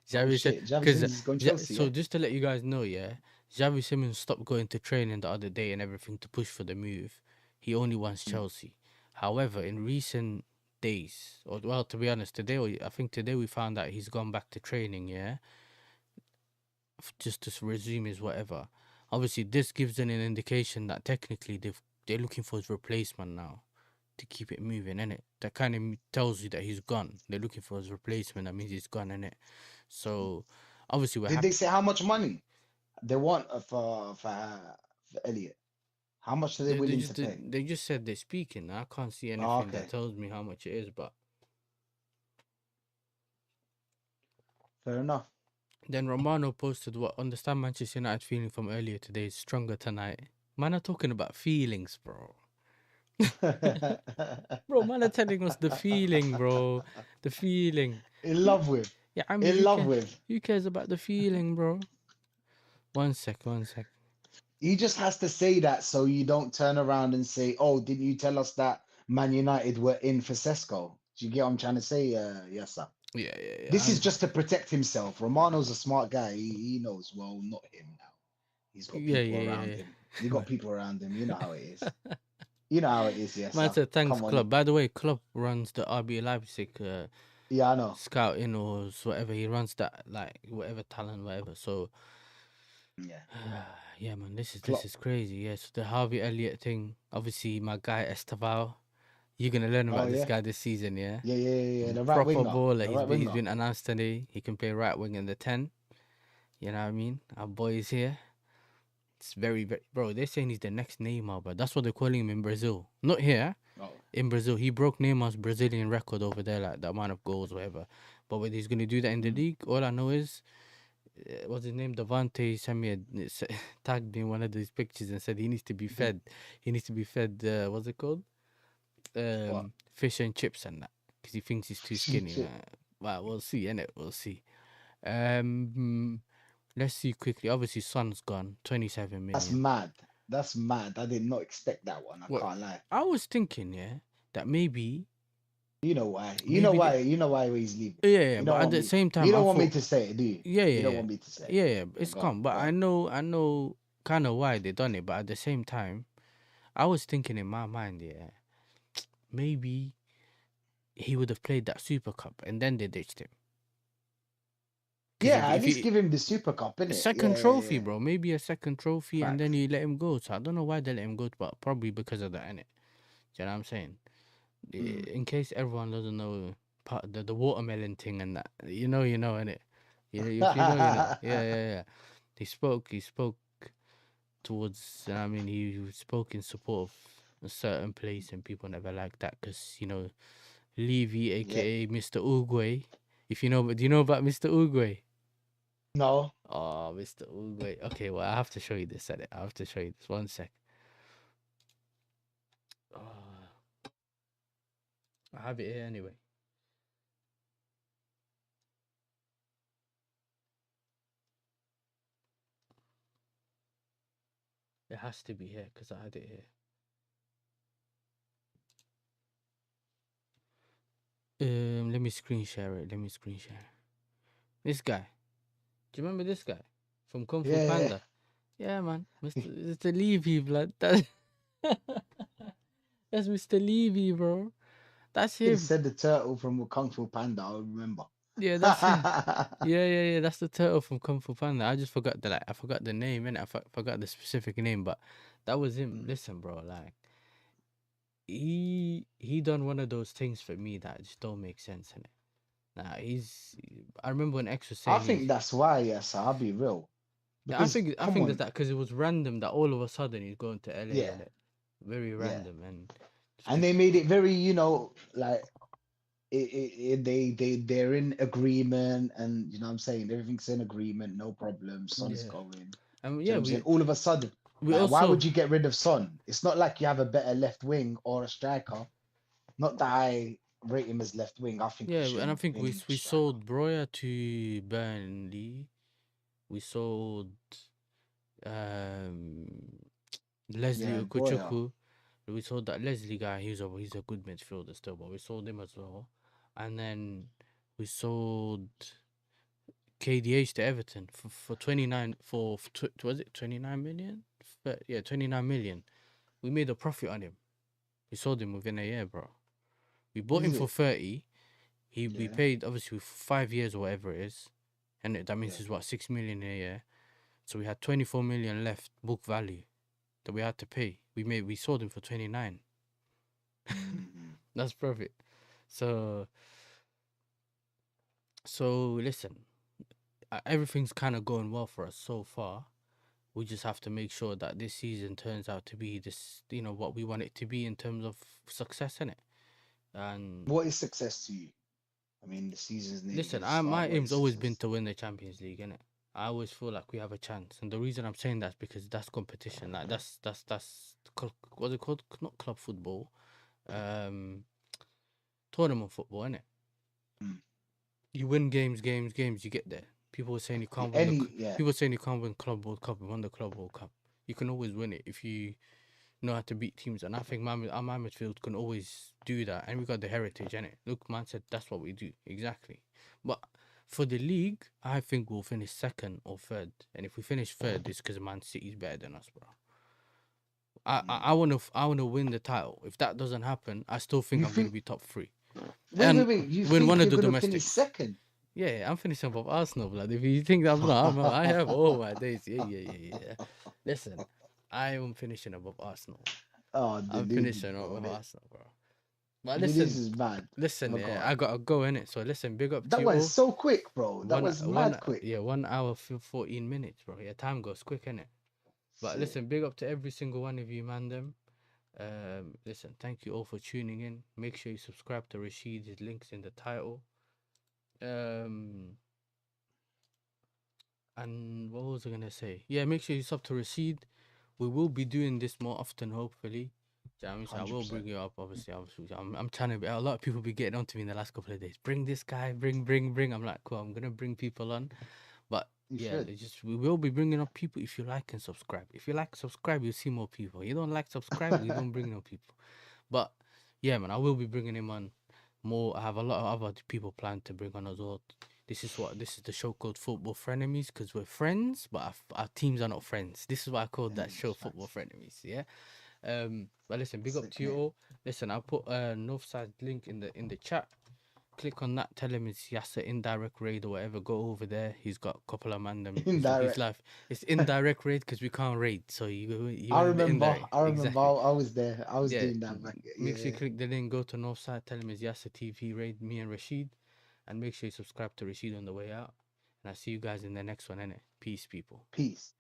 Xavi Simons is going Chelsea. So Yeah? just to let you guys know, yeah, Xavi Simons stopped going to training the other day and everything to push for the move. He only wants Chelsea. However, in recent days, or well, to be honest, I think today we found out he's gone back to training. Yeah, just to resume his whatever. Obviously, this gives an indication that technically they're looking for his replacement now to keep it moving, innit? That kind of tells you that he's gone. They're looking for his replacement. That means he's gone, innit? So obviously we're Did happy. they say how much money they want for Elliot? How much are they willing to pay? They just said they're speaking. I can't see anything Oh, okay. that tells me how much it is, but Fair enough. then Romano posted what understand Manchester United feeling from earlier today is stronger tonight. Man are talking about feelings, bro. Bro, man are telling us the feeling, bro. The feeling. In love with. Yeah, I mean, In love with. who cares about the feeling, bro? One sec. He just has to say that so you don't turn around and say, "Oh, didn't you tell us that Man United were in for Sesko?" Do you get what I'm trying to say, Yasser? Yeah. This is just to protect himself. Romano's a smart guy. He knows, well, not him now. He's got people around him. He got people around him. You know how it is. You know how it is, yes. Man said thanks, Come on. Club. By the way, Club runs the RB Leipzig Yeah, I know. scouting or whatever. He runs that, like, whatever talent, whatever. So, Yeah. yeah, man, this is crazy. Yeah, so the Harvey Elliott thing. Obviously, my guy ESTEVAO. You're gonna learn about this guy this season, yeah. Yeah. The right Proper winger. baller. He's been announced today. He can play right wing in the 10. You know what I mean? Our boy is here. It's very, very, bro. They're saying he's the next Neymar, but that's what they're calling him in Brazil. Not here. Oh. In Brazil, he broke Neymar's Brazilian record over there, like the amount of goals, whatever. But whether he's gonna do that in the league, all I know is, what's his name? Davante sent me tagged me in one of these pictures and said he needs to be fed. He needs to be fed. What's it called? Fish and chips and that, because he thinks he's too skinny. Well, we'll see, innit? We'll see. Let's see quickly. Obviously, Son's gone. 27 million. That's mad. I did not expect that one. I can't lie. I was thinking, yeah, that maybe. You know why? You know why he's leaving. Yeah. But at the same time, you don't want me to say it, do you? Yeah. You don't want me to say it. Yeah. It's calm. But I know kind of why they done it. But at the same time, I was thinking in my mind, yeah, maybe he would have played that Super Cup and then they ditched him. Yeah, at least give him the Super Cup, innit? Second trophy, bro. Maybe a second trophy, and then you let him go. So I don't know why they let him go, but probably because of that, innit? Do you know what I'm saying? In case everyone doesn't know the watermelon thing and that, you know, innit? If you know, you know. Yeah. He spoke towards, I mean, he spoke in support of a certain place, and people never like that because, you know, Levy, aka Mr. Uruguay. If you know, do you know about Mr. Uruguay? No. Oh, Mr. Wait. Okay, well, I have to show you this. Edit. I have to show you this. One sec. Oh, I have it here anyway. It has to be here because I had it here. Let me screen share it. Let me screen share. This guy. Do you remember this guy from Kung Fu Yeah, Panda? Yeah, man. Mr. Levy, blood. That's Mr. Levy, bro. That's could have him. said the turtle from Kung Fu Panda. I remember. Yeah, that's him. Yeah. That's the turtle from Kung Fu Panda. I just forgot the I forgot the name, and forgot the specific name, but that was him. Listen, bro, like he done one of those things for me that just don't make sense in it. Nah, I remember when X was I saying think that's why, yes, I'll be real. yeah, Because I come think there's on, that because it was random that all of a sudden he's going to LA yeah, in it, very yeah. random and And they made it very, like they're in agreement, and you know what I'm saying, everything's in agreement, no problem. Son is yeah, going. Do you and know yeah, what I'm saying? All of a sudden, we like, why also would you get rid of Son? It's not like you have a better left wing or a striker. Not that I rate him as left wing. I think he yeah, should and I have think been we striker. sold Broya to Burnley. We sold um Leslie Yeah, Broya. Okuchuku. We sold that Leslie guy. He's a good midfielder still, but we sold him as well. And then we sold KDH to Everton for 29 was it 29 million? Yeah, 29 million. We made a profit on him. We sold him within a year, bro. We bought him Is for it? 30. We Yeah, paid obviously for 5 years or whatever it is, and that means yeah. it's what 6 million a year. So we had 24 million left book value that we had to pay. We sold him for 29. Mhm. That's profit. So listen, everything's kind of going well for us so far. We just have to make sure that this season turns out to be this, what we want it to be in terms of success in it. And What is success to you? I mean, the season's nearly listen, going to start. my What aim's is always been success? to win the Champions League, innit? I always feel like we have a chance, and the reason I'm saying that's because that's competition. Like that's what's it called? Not club football, um, tournament football, innit? Mm. You win games. You get there. People were saying you can't win Yeah. people were saying you can't win Club World Cup. You won the Club World Cup. You can always win it if you know how to beat teams, and I think my midfield can always do that, and we got the heritage in it. Look, man said that's what we do exactly. But for the league, I think we'll finish second or third, and if we finish third, it's because Man City's better than us, bro. I Mm. wanna win the title. If that doesn't happen, I still think You I'm gonna think? be top three Wait, and wait. You win one think of you're the gonna finish domestics. second? Yeah, I'm finishing above Arsenal, blood. If you think I'm not, I have all my days. Yeah. Listen, I am finishing above Arsenal. Oh, I'm deluded, finishing bro. above Arsenal, bro. But This listen, is mad. Oh yeah, God, I gotta go in it. So listen, big up to that you went all. so quick, bro. That was mad quick. 1 hour 14 minutes, bro. Yeah, time goes quick, innit? But Shit. listen, big up to every single one of you, man. Them. Listen, thank you all for tuning in. Make sure you subscribe to Rashid. His links in the title. Um, and what was I gonna say? Yeah, make sure you sub to Rashid. We will be doing this more often, hopefully. Do you know what I mean? So I will 100%. bring you up, obviously. I'm trying to. A lot of people be getting on to me in the last couple of days. Bring this guy, bring. I'm like, cool. I'm gonna bring people on, but You yeah, should. we will be bringing up people. If you like and subscribe, if you like subscribe, you'll see more people. You don't like subscribe, we don't bring no people. But yeah, man, I will be bringing him on more. I have a lot of other people planned to bring on as well. This is the show called Football Frenemies because we're friends, but our teams are not friends. This is why I called that show Enemies, Football facts. Frenemies. Yeah. But listen, big up Sick to you name. all. Listen, I'll put a Northside link in the chat. Click on that. Tell him it's Yasser indirect raid or whatever. Go over there. He's got a couple of man them. His Indirect. life. It's indirect raid because we can't raid. So you I went in the remember. indirect. I remember. Exactly. I was there. I was Yeah. doing that back. Make sure you Yeah. click the link. Go to Northside. Tell him it's Yasser TV raid me and Rashid, and make sure you subscribe to Rashid on the way out. And I'll see you guys in the next one. Innit? Peace, people. Peace.